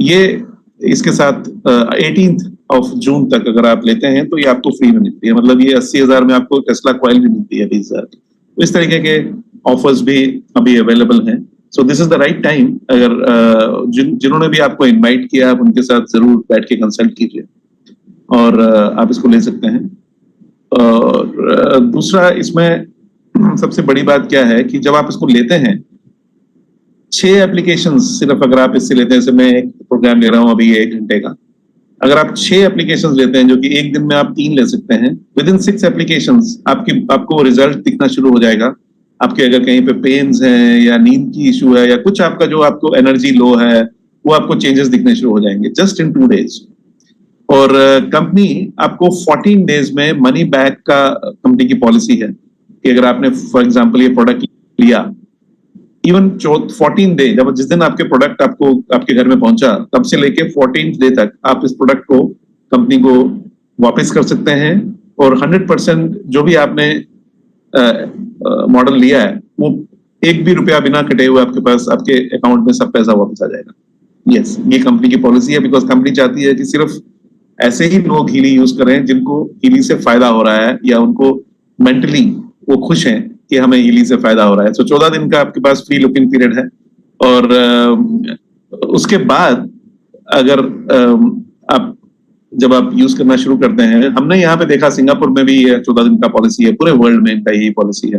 ये इसके साथ 18th of जून तक अगर आप लेते हैं तो ये आपको फ्री में मिलती है, मतलब ये 80,000 में आपको टेस्ला कॉइल भी मिलती है 20,000। तो इस तरीके के ऑफर्स भी अभी अवेलेबल हैं। So this is the right time. अगर जिन्होंने भी आपको इनवाइट किया, आप उनके साथ जरूर बैठ के कंसल्ट कीजिए और आप इसको ले सकते हैं। और दूसरा इसमें सबसे बड़ी बात क्या है कि जब आप इसको लेते हैं, 6 एप्लीकेशंस सिर्फ अगर आप इससे लेते हैं, जैसे मैं एक प्रोग्राम ले रहा हूं अभी 1 घंटे का, अगर आप 6 एप्लीकेशंस लेते हैं, जो कि एक दिन में आप 3 ले सकते हैं, विद इन 6 एप्लीकेशंस आपको रिजल्ट दिखना शुरू हो जाएगा। आपके अगर कहीं पे पेन्स हैं या नींद की इशू है या कुछ आपका जो आपको एनर्जी लो है, वो आपको चेंजेस दिखने शुरू हो जाएंगे जस्ट इन 2 days। और कंपनी आपको 14 डेज में मनी बैक का कंपनी की पॉलिसी है कि अगर आपने फॉर एग्जांपल ये प्रोडक्ट लिया, इवन 14 डे, जब जिस दिन आपके प्रोडक्ट आपको आपके घर में पहुंचा, तब से लेके 14th डे तक आप इस प्रोडक्ट को कंपनी को वापस कर सकते हैं और 100% जो भी आपने मॉडल लिया है वो 1 भी रुपया बिना कटे हुए आपके पास आपके अकाउंट में सब पैसा वापस आ जाएगा। यस, ये कंपनी की पॉलिसी है, बिकॉज कंपनी चाहती है कि सिर्फ ऐसे ही लोग हीली यूज करें जिनको हीली से फायदा हो रहा है या उनको मेंटली वो खुश हैं कि हमें हीली से फायदा हो रहा है। तो 14 दिन का आपके पास फ्री लुकिंग पीरियड है। और उसके बाद अगर आप जब आप यूज करना शुरू करते हैं, हमने यहाँ पे देखा सिंगापुर में भी 14 दिन का पॉलिसी है, पूरे वर्ल्ड में इनका यही पॉलिसी है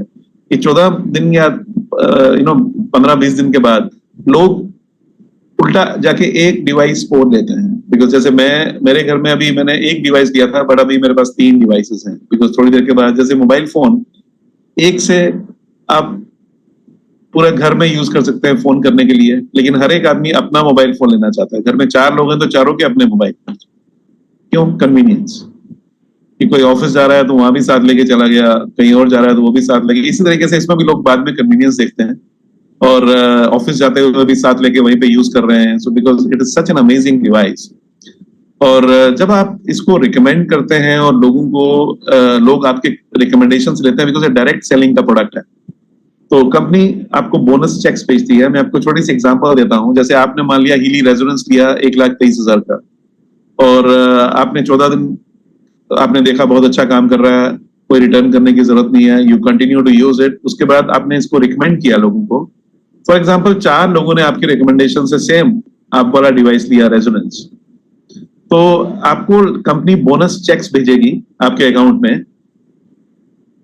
कि 14 दिन या 15-20 दिन के बाद लोग उल्टा जाके एक डिवाइस और लेते हैं। बिकॉज जैसे मेरे घर में अभी मैंने एक डिवाइस लिया था, बट अभी मेरे पास 3 डिवाइसेस हैं। बिकॉज थोड़ी देर के बाद जैसे मोबाइल फोन एक से आप पूरे घर में यूज कर सकते हैं फोन करने के लिए, लेकिन हर एक आदमी अपना मोबाइल फोन लेना चाहता है। घर में 4 लोग हैं तो चारों के अपने मोबाइल। क्यों? कन्वीनियंस। कि कोई ऑफिस जा रहा है तो वहां भी साथ लेके चला गया, कहीं और जा रहा है तो वो भी साथ लेके। इसी तरीके से इसमें भी लोग बाद में कन्वीनियंस देखते हैं और ऑफिस जाते हुए भी साथ लेके वहीं पे यूज कर रहे हैं। So because it is such an amazing device. और जब आप इसको रिकमेंड करते हैं और लोगों को लोग आपके रिकमेंडेशंस लेते हैं, बिकॉज ये डायरेक्ट सेलिंग का प्रोडक्ट है, तो कंपनी आपको बोनस चेक्स भेजती है। मैं आपको छोटी सी एग्जांपल देता हूं। जैसे आपने मान लिया हीली रेजोनेंस लिया 1,23,000 का, और आपने 14 दिन आपने देखा बहुत अच्छा काम कर रहा है, कोई रिटर्न करने की जरूरत नहीं है, you continue to use it. उसके बाद आपने इसको रिकमेंड किया लोगों को। फॉर एग्जाम्पल 4 लोगों ने आपके रिकमेंडेशन से सेम आप वाला डिवाइस लिया रेजोनेंस, तो आपको कंपनी बोनस चेक्स भेजेगी आपके अकाउंट में,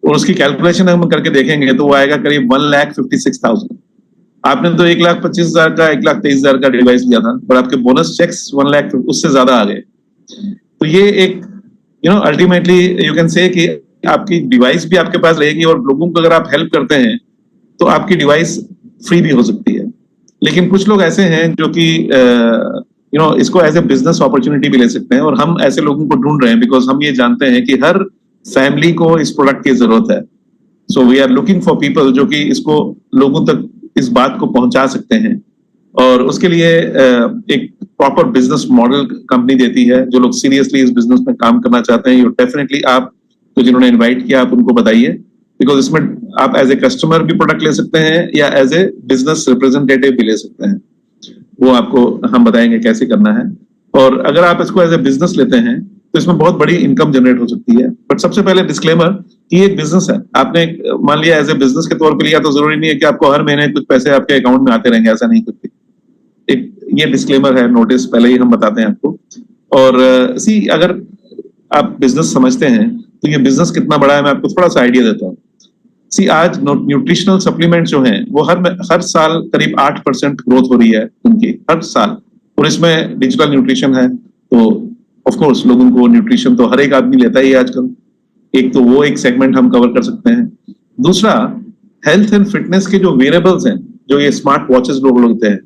और उसकी कैलकुलेशन हम करके देखेंगे तो वो आएगा करीब 1,56,000। आपने तो 1,25,000 का 1,23,000 का डिवाइस लिया था, पर आपके बोनस चेक्स 1 लाख उससे ज्यादा आ गए। तो ये एक अल्टीमेटली यू कैन से कि आपकी डिवाइस भी आपके पास रहेगी, और लोगों को अगर आप हेल्प करते हैं तो आपकी डिवाइस फ्री भी हो सकती है। लेकिन कुछ लोग ऐसे हैं जो कि इसको एज ए बिजनेस अपॉर्चुनिटी भी ले सकते हैं, और हम ऐसे लोगों को ढूंढ रहे हैं, बिकॉज हम ये जानते हैं कि हर फैमिली को इस प्रोडक्ट की जरूरत है। So we are looking for people जो कि इसको लोगों तक इस बात को पहुंचा सकते हैं, और उसके लिए एक प्रॉपर बिजनेस मॉडल कंपनी देती है। जो लोग सीरियसली इस बिजनेस में काम करना चाहते हैं, डेफिनेटली आप तो जिन्होंने इन्वाइट किया आप उनको बताइए, बिकॉज इसमें आप एज ए कस्टमर भी प्रोडक्ट ले सकते हैं या एज ए बिजनेस रिप्रेजेंटेटिव भी ले सकते हैं। वो आपको हम बताएंगे कैसे करना है। और अगर आप इसको एज ए बिजनेस लेते हैं तो इसमें बहुत बड़ी इनकम जनरेट हो सकती है। बट सबसे पहले डिस्क्लेमर कि ये एक बिजनेस है। आपने मान लिया एज ए बिजनेस के तौर पर लिया तो जरूरी नहीं है कि आपको हर महीने कुछ पैसे आपके अकाउंट में आते रहेंगे, ऐसा नहीं कुछ भी। ये डिस्क्लेमर है, नोटिस पहले ही हम बताते हैं आपको। और अगर आप बिजनेस समझते हैं तो ये बिजनेस कितना बड़ा है मैं आपको थोड़ा सा आइडिया देता हूँ। आज न्यूट्रिशनल सप्लीमेंट जो हैं वो हर साल करीब 8% ग्रोथ हो रही है उनकी, हर साल। और इसमें डिजिटल न्यूट्रिशन है, तो ऑफ कोर्स लोगों को न्यूट्रिशन तो हर एक आदमी लेता ही है आजकल। एक तो वो एक सेगमेंट हम कवर कर सकते हैं। दूसरा, हेल्थ एंड फिटनेस के जो वेरेबल्स हैं, जो ये स्मार्ट वॉचेस लोग लेते हैं,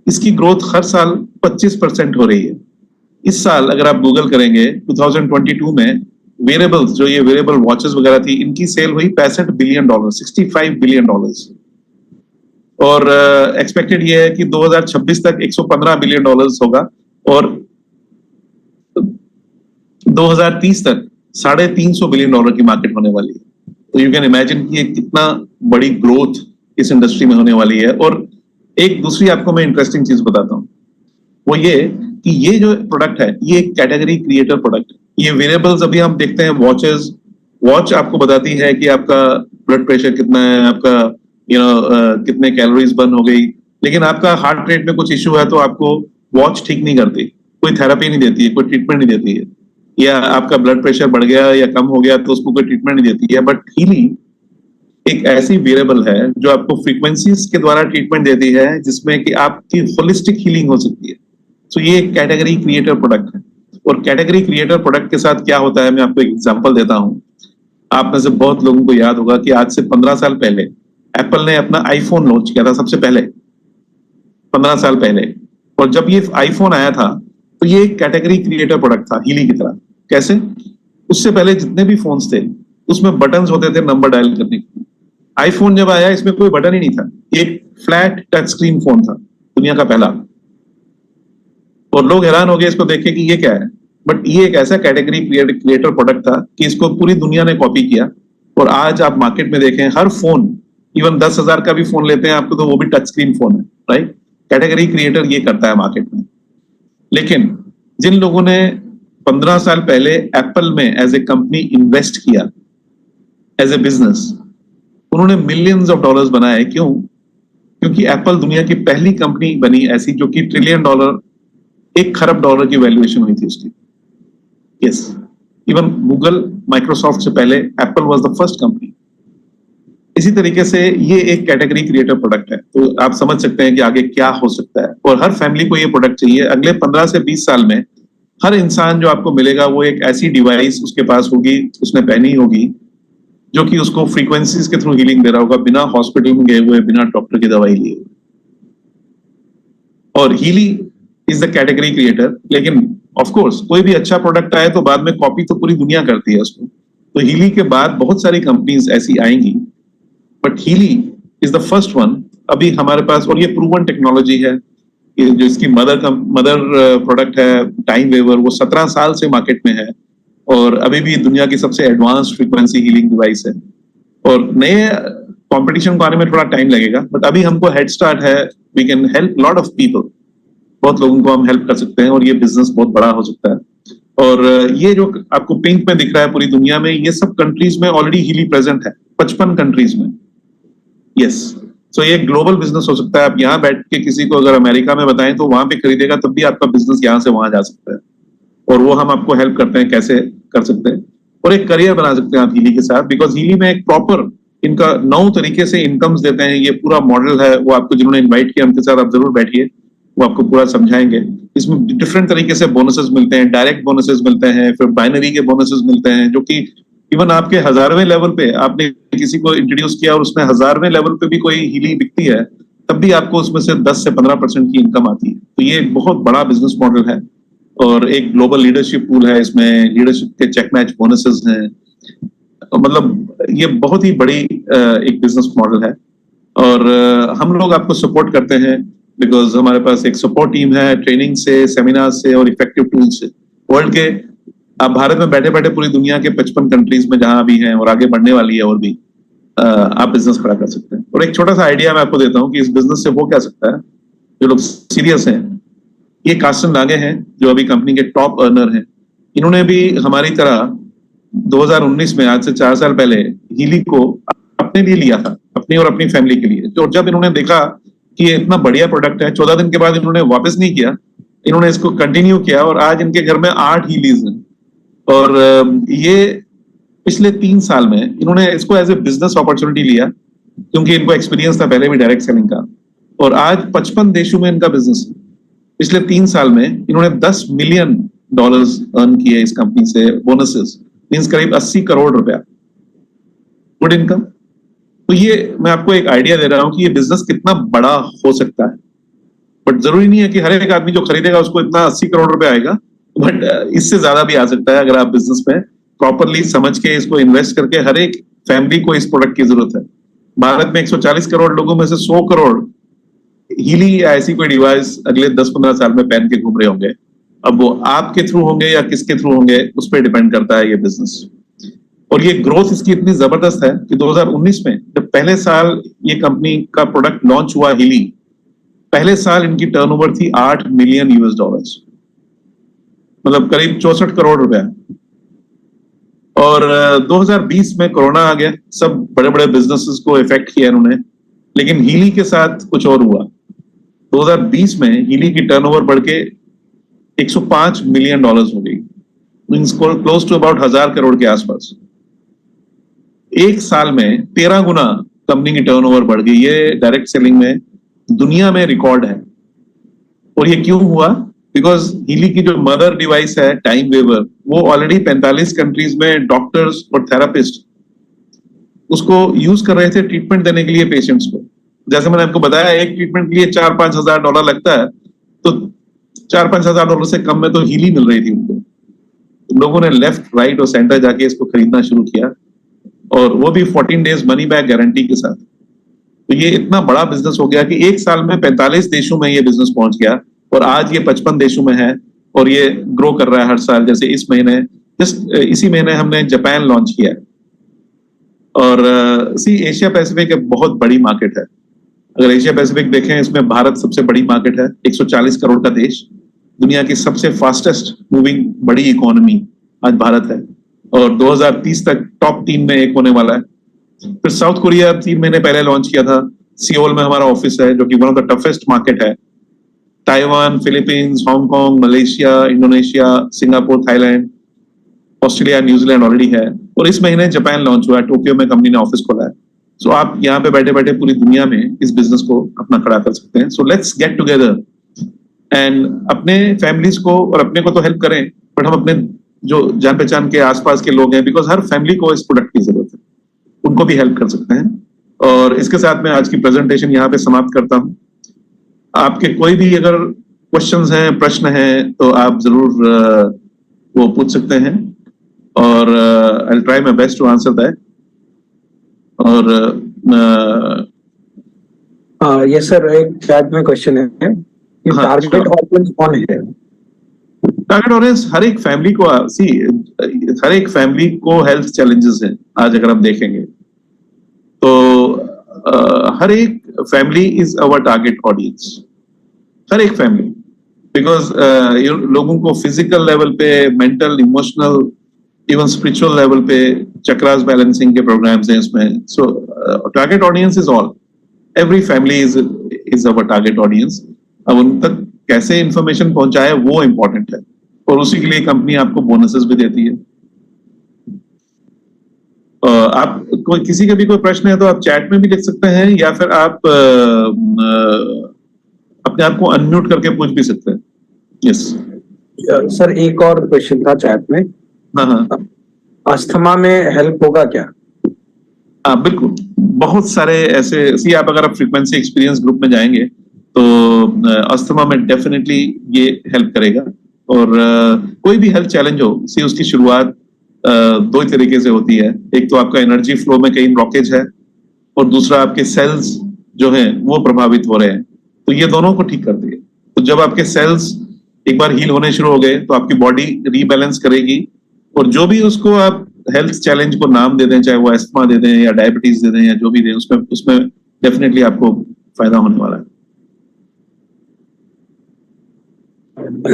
इसकी ग्रोथ हर साल 25% हो रही है। इस साल अगर आप गूगल करेंगे 2022 में वेरेबल्स, जो ये वेरेबल वॉचेस वगैरह थी, इनकी सेल हुई $65 बिलियन, $65 बिलियन। और एक्सपेक्टेड ये है कि 2026 तक $115 बिलियन होगा। और 2030 तक $350 बिलियन की मार्केट होने वाली है। तो यू कैन इमेजिन कि ये कितना बड़ी ग्रोथ इस इंडस्ट्री में होने वाली है। और एक दूसरी आपको मैं इंटरेस्टिंग चीज बताता हूँ, वो ये कि ये जो प्रोडक्ट है ये एक कैटेगरी क्रिएटर प्रोडक्ट है। ये वेरिएबल्स अभी हम देखते हैं, वॉच आपको बताती है कि आपका ब्लड प्रेशर कितना है, आपका कितने कैलोरीज बर्न हो गई, लेकिन आपका हार्ट रेट में कुछ इश्यू है तो आपको वॉच ठीक नहीं करती, कोई थेरेपी नहीं देती है, कोई ट्रीटमेंट नहीं देती है। या आपका ब्लड प्रेशर बढ़ गया या कम हो गया तो उसको कोई ट्रीटमेंट नहीं देती है। बट हीली एक ऐसी वेरिएबल है जो आपको फ्रीक्वेंसीज के द्वारा ट्रीटमेंट देती है, जिसमें कि आपकी होलिस्टिक हीलिंग हो सकती है। सो ये एक कैटेगरी क्रिएटर प्रोडक्ट है। और कैटेगरी क्रिएटर प्रोडक्ट के साथ क्या होता है, मैं आपको एक एग्जांपल देता हूं। आप में से बहुत लोगों को याद होगा कि आज से 15 साल पहले एप्पल ने अपना आईफोन लॉन्च किया था, सबसे पहले 15 साल पहले। और जब ये आईफोन आया था तो ये एक कैटेगरी क्रिएटर प्रोडक्ट था हीली की तरह। कैसे? उससे पहले जितने भी फोन्स थे उसमें बटन्स होते थे नंबर डायल करने के। आईफोन जब आया इसमें कोई बटन ही नहीं था, एक फ्लैट टच स्क्रीन फोन था, दुनिया का पहला। और लोग हैरान हो गए इसको देख के कि ये क्या है। बट ये एक ऐसा कैटेगरी क्रिएटर प्रोडक्ट था कि इसको पूरी दुनिया ने कॉपी किया। और आज आप मार्केट में देखें, हर फोन, इवन 10,000 का भी फोन लेते हैं आपको तो वो भी टच स्क्रीन फोन है, राइट? कैटेगरी क्रिएटर ये करता है मार्केट में। लेकिन जिन लोगों ने 15 साल पहले एप्पल में एज ए कंपनी इन्वेस्ट किया एज ए बिजनेस, उन्होंने मिलियंस ऑफ डॉलर्स बनाए। क्यों? क्योंकि एप्पल दुनिया की पहली कंपनी बनी ऐसी जो कि $1 ट्रिलियन, $1 खरब की वैल्यूएशन हुई थी उसकी। यस, इवन गूगल, माइक्रोसॉफ्ट से पहले Apple was the first company. इसी तरीके से ये एक कैटेगरी क्रिएटर प्रोडक्ट है। तो आप समझ सकते हैं कि आगे क्या हो सकता है। और हर फैमिली को ये प्रोडक्ट चाहिए। अगले 15 से 20 साल में हर इंसान जो आपको मिलेगा वो एक ऐसी डिवाइस उसके पास होगी, उसने पहनी होगी, जो कि उसको फ्रीक्वेंसीज के थ्रू हीलिंग दे रहा होगा, बिना हॉस्पिटल में गए हुए, बिना डॉक्टर की दवाई लिए। और Healy is the category creator. लेकिन ऑफ कोर्स कोई भी अच्छा प्रोडक्ट आए तो बाद में कॉपी तो पूरी दुनिया करती है उसको। तो हीली के बाद बहुत सारी कंपनीज ऐसी आएंगी, but Healy is the first one अभी हमारे पास। और ये प्रूवन टेक्नोलॉजी है। ये जो इसकी मदर प्रोडक्ट है टाइम वेवर, वो 17 साल से मार्केट में है और अभी भी दुनिया की सबसे एडवांस फ्रीक्वेंसी हीलिंग डिवाइस है। और नए कंपटीशन को आने में थोड़ा टाइम लगेगा, बट अभी हमको हेड स्टार्ट है। We can help lot of people, बहुत लोगों को हम हेल्प कर सकते हैं और ये बिजनेस बहुत बड़ा हो सकता है। और ये जो आपको पिंक में दिख रहा है पूरी दुनिया में, ये सब कंट्रीज में ऑलरेडी हीली प्रेजेंट है, 55 कंट्रीज में। यस, सो ये ग्लोबल बिजनेस हो सकता है। आप यहाँ बैठ के किसी को अगर अमेरिका में बताएं तो वहां पे खरीदेगा, तब भी आपका बिजनेस यहाँ से वहां जा सकता है। और वो हम आपको हेल्प करते हैं कैसे कर सकते हैं, और एक करियर बना सकते हैं आप हीली के साथ। बिकॉज हीली में एक प्रॉपर इनका 9 तरीके से इनकम्स देते हैं। ये पूरा मॉडल है, वो आपको जिन्होंने इन्वाइट किया उनके साथ आप जरूर बैठिए, वो आपको पूरा समझाएंगे। इसमें डिफरेंट तरीके से बोनसेस मिलते हैं, डायरेक्ट बोनसेस मिलते हैं, फिर बाइनरी के बोनसेस मिलते हैं, जो कि इवन आपके 1000वें लेवल पे आपने किसी को इंट्रोड्यूस किया और उसमें 1000वें लेवल पे भी कोई हीली बिकती है, तब भी आपको उसमें से 10 से 15% की इनकम आती है। तो ये एक बहुत बड़ा बिजनेस मॉडल है और एक ग्लोबल लीडरशिप पूल है। इसमें लीडरशिप के चेक मैच बोनसेस हैं। मतलब ये बहुत ही बड़ी एक बिजनेस मॉडल है। और हम लोग आपको सपोर्ट करते हैं बिकॉज हमारे पास एक सपोर्ट टीम है, ट्रेनिंग से, सेमिनार से और इफेक्टिव टूल से। वर्ल्ड के, आप भारत में बैठे बैठे पूरी दुनिया के 55 कंट्रीज में जहां भी हैं और आगे बढ़ने वाली है और भी, आप बिजनेस खड़ा कर सकते हैं। और एक छोटा सा आइडिया मैं आपको देता हूं कि इस बिजनेस से हो क्या सकता है। जो लोग सीरियस हैं, ये कास्टन लागे हैं जो अभी कंपनी के टॉप अर्नर हैं। इन्होंने भी हमारी तरह 2019 में, आज से 4 साल पहले, हीली को अपने लिए लिया था, अपनी और अपनी फैमिली के लिए। तो जब इन्होंने देखा कि ये इतना बढ़िया प्रोडक्ट है, 14 दिन के बाद इन्होंने वापस नहीं किया, इन्होंने इसको कंटिन्यू किया और आज इनके घर में 8 हीलीज हैं। और ये पिछले 3 साल में इन्होंने इसको एज ए बिजनेस अपॉर्चुनिटी लिया, क्योंकि इनको एक्सपीरियंस था पहले भी डायरेक्ट सेलिंग का। और आज 55 देशों में इनका बिजनेस है। पिछले 3 साल में इन्होंने $10 मिलियन अर्न किए इस कंपनी से, बोनसेस, मीन्स करीब 80 करोड़ रुपया गुड इनकम। तो ये मैं आपको एक आइडिया दे रहा हूं कि ये बिजनेस कितना बड़ा हो सकता है। बट जरूरी नहीं है कि हर एक आदमी जो खरीदेगा उसको इतना 80 करोड़ रुपया आएगा, बट इससे ज्यादा भी आ सकता है अगर आप बिजनेस में प्रॉपरली समझ के इसको इन्वेस्ट करके। हर एक फैमिली को इस प्रोडक्ट की जरूरत है। भारत में 140 करोड़ लोगों में से 100 करोड़ हीली या ऐसी कोई डिवाइस अगले 10-15 साल में पहन के घूम रहे होंगे। अब वो आपके थ्रू होंगे या किसके थ्रू होंगे उस पर डिपेंड करता है ये बिजनेस। और ये ग्रोथ इसकी इतनी जबरदस्त है कि 2019 में जब पहले साल ये कंपनी का प्रोडक्ट लॉन्च हुआ हीली, पहले साल इनकी टर्नओवर थी $8 मिलियन, मतलब करीब 64 करोड़ रुपया। और 2020 में कोरोना आ गया, सब बड़े बड़े बिजनेसेस को इफेक्ट किया इन्होंने, लेकिन हीली के साथ कुछ और हुआ। 2020 में हीली की टर्नओवर बढ़ के $105 मिलियन हो गई, means close to about 1000 crore के आसपास। एक साल में 13 गुना कंपनी की टर्नओवर बढ़ गई। ये डायरेक्ट सेलिंग में दुनिया में रिकॉर्ड है। और ये क्यों हुआ? बिकॉज हीली की जो मदर डिवाइस है टाइम वेवर, वो ऑलरेडी 45 कंट्रीज में डॉक्टर्स और थेरापिस्ट उसको यूज कर रहे थे ट्रीटमेंट देने के लिए पेशेंट्स को। जैसे मैंने आपको बताया, एक ट्रीटमेंट के लिए $4-5 हजार लगता है, तो $4-5 हजार से कम में तो हीली मिल रही थी उनको। लोगों ने लेफ्ट राइट और सेंटर जाके इसको खरीदना शुरू किया, और वो भी 14 डेज मनी बैक गारंटी के साथ। तो ये इतना बड़ा बिजनेस हो गया कि एक साल में 45 देशों में ये बिजनेस पहुंच गया, और आज ये 55 देशों में है, और ये ग्रो कर रहा है हर साल। जैसे इस महीने, इसी महीने हमने जापान लॉन्च किया है। और एशिया पैसिफिक एक बहुत बड़ी मार्केट है। अगर एशिया पैसिफिक देखें, इसमें भारत सबसे बड़ी मार्केट है, 140 करोड़ का देश, दुनिया की सबसे फास्टेस्ट मूविंग बड़ी इकोनॉमी आज भारत है, और 2030 तक टॉप 3 में एक होने वाला है। फिर साउथ कोरिया 3 महीने पहले लॉन्च किया था, सियोल में हमारा ऑफिस है, जो कि one of the toughest market है। Taiwan, Philippines, Hong Kong, Malaysia, Indonesia, Singapore, Thailand, Australia, New Zealand already है, और इस महीने जापान लॉन्च हुआ है, टोक्यो में कंपनी ने ऑफिस खोला है। सो आप यहाँ पे बैठे बैठे पूरी दुनिया में इस बिजनेस को अपना खड़ा कर सकते हैं। So let's get together and अपने फैमिलीज को और अपने को तो हेल्प करें, बट हम अपने जो जान पहचान के आसपास के लोग हैं, बिकॉज हर फैमिली को इस प्रोडक्ट की जरूरत है, उनको भी हेल्प कर सकते हैं। और इसके साथ मैं आज की प्रेजेंटेशन यहाँ पे समाप्त करता हूँ। आपके कोई भी अगर क्वेश्चंस हैं, प्रश्न हैं, तो आप जरूर वो पूछ सकते हैं, और I will try my best to answer that. और यस सर, एक चैट में क्वेश्चन है कि टारगेट ऑडियंस कौन है? टारगेट ऑडियंस हर एक फैमिली को, हर एक फैमिली को हेल्थ चैलेंजेस हैं। आज अगर हम देखेंगे तो हर एक family is our target audience, हर एक फैमिली, बिकॉज लोगों को फिजिकल लेवल पे, mental, emotional, even spiritual level पे चक्रास बैलेंसिंग के प्रोग्राम्स हैं इसमें। So target audience is all, every family is our target audience. अब उन तक कैसे इंफॉर्मेशन पहुंचाए वो इम्पोर्टेंट है, और उसी के लिए कंपनी आपको बोनसेस भी देती है। आप कोई किसी का भी कोई प्रश्न है तो आप चैट में भी लिख सकते हैं, या फिर आप अपने आप को अनम्यूट करके पूछ भी सकते हैं। यस सर, एक और क्वेश्चन था चैट में। हाँ, अस्थमा में हेल्प होगा क्या? हाँ बिल्कुल, बहुत सारे ऐसे आप अगर आप फ्रीक्वेंसी एक्सपीरियंस ग्रुप में जाएंगे तो अस्थमा में डेफिनेटली ये हेल्प करेगा। और कोई भी हेल्थ चैलेंज हो, उसकी शुरुआत 2 तरीके से होती है। एक तो आपका एनर्जी फ्लो में कहीं ब्लॉकेज है, और दूसरा आपके सेल्स जो हैं वो प्रभावित हो रहे हैं, तो ये दोनों को ठीक करती है। तो जब आपके सेल्स एक बार हील होने शुरू हो गए तो आपकी बॉडी रीबैलेंस करेगी, और जो भी उसको आप हेल्थ चैलेंज को नाम दे दें, चाहे वो एस्थमा दे दें या डायबिटीज दे दें या जो भी दें, उसमें डेफिनेटली आपको फायदा होने वाला है।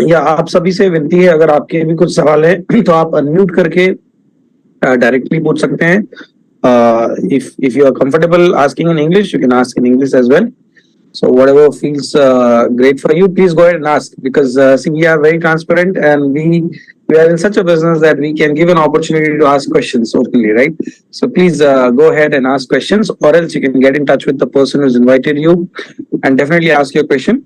या आप सभी से विनती है, अगर आपके भी कुछ सवाल है तो आप अनम्यूट करके डायरेक्टली पूछ सकते हैं। If you are comfortable asking in English, you can ask in English as well. So whatever feels great for you, please go ahead and ask, because see, we are very transparent, and we are in such a business that we can give an opportunity to ask questions openly, right? So please go ahead and ask questions, or else you can get in touch with the person who's invited you and definitely ask your question.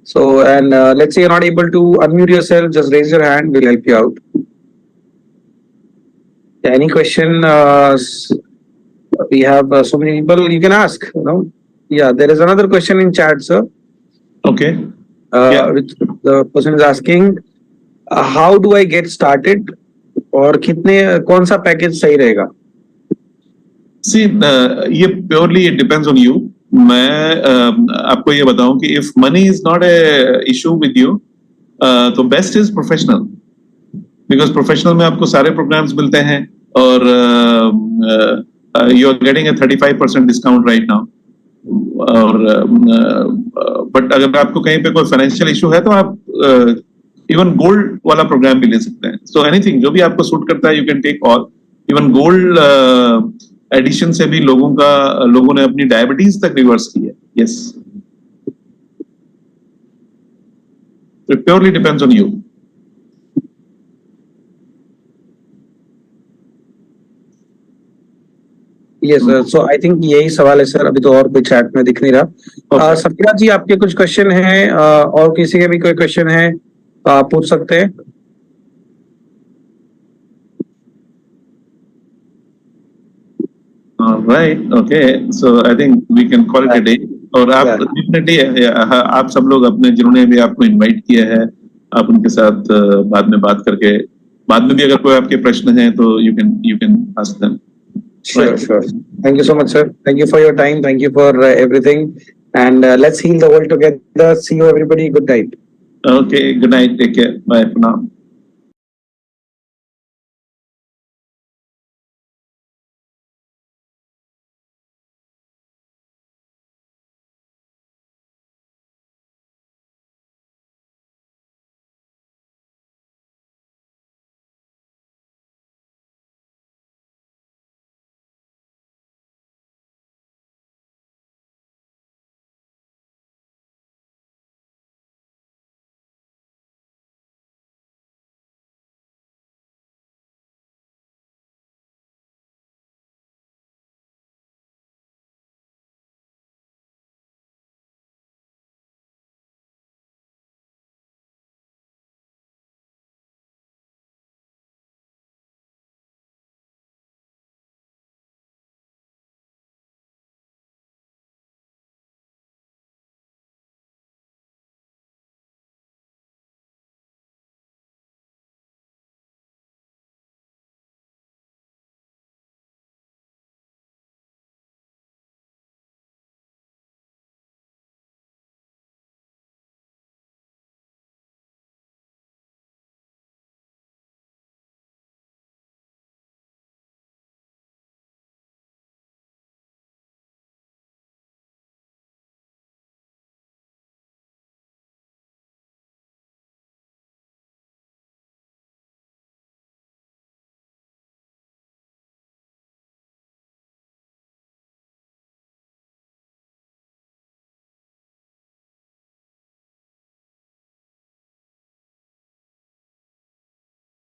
So, and let's say you're not able to unmute yourself, just raise your hand, we'll help you out. Any question? We have so many people you can ask, you know. Yeah, there is another question in chat, sir. Okay. Which the person is asking, how do I get started? और कौन सा पैकेज सही रहेगा? See, ये purely it depends on you. मैं आपको ये बताऊं कि if money is not a issue with you, तो best is professional, because professional में आपको सारे प्रोग्राम्स मिलते हैं और you are getting a 35% discount right now. और बट अगर आपको कहीं पे कोई फाइनेंशियल इशू है तो आप इवन गोल्ड वाला प्रोग्राम भी ले सकते हैं। सो एनीथिंग जो भी आपको सूट करता है, you can take all. Even gold edition से भी लोगों ने अपनी डायबिटीज तक रिवर्स की है। Yes, it purely depends on you. Yes sir, so I think यही सवाल है सर, अभी तो और कोई चैट में दिख नहीं रहा। सफीरा जी, आपके कुछ क्वेश्चन हैं और किसी के भी कोई क्वेश्चन है आप पूछ सकते हैं। Right, okay, so I think we can call it a day। और आप डेफिनेटली आप सब लोग अपने जिन्होंने भी आपको इनवाइट किया है, आप उनके साथ बाद में बात करके, बाद में भी अगर कोई आपके प्रश्न हैं तो you can ask them। Sure. Thank you so much, sir. Thank you for your time. Thank you for everything. And let's heal the world together. See you, everybody. Good night. Okay, good night. Take care. Bye for now.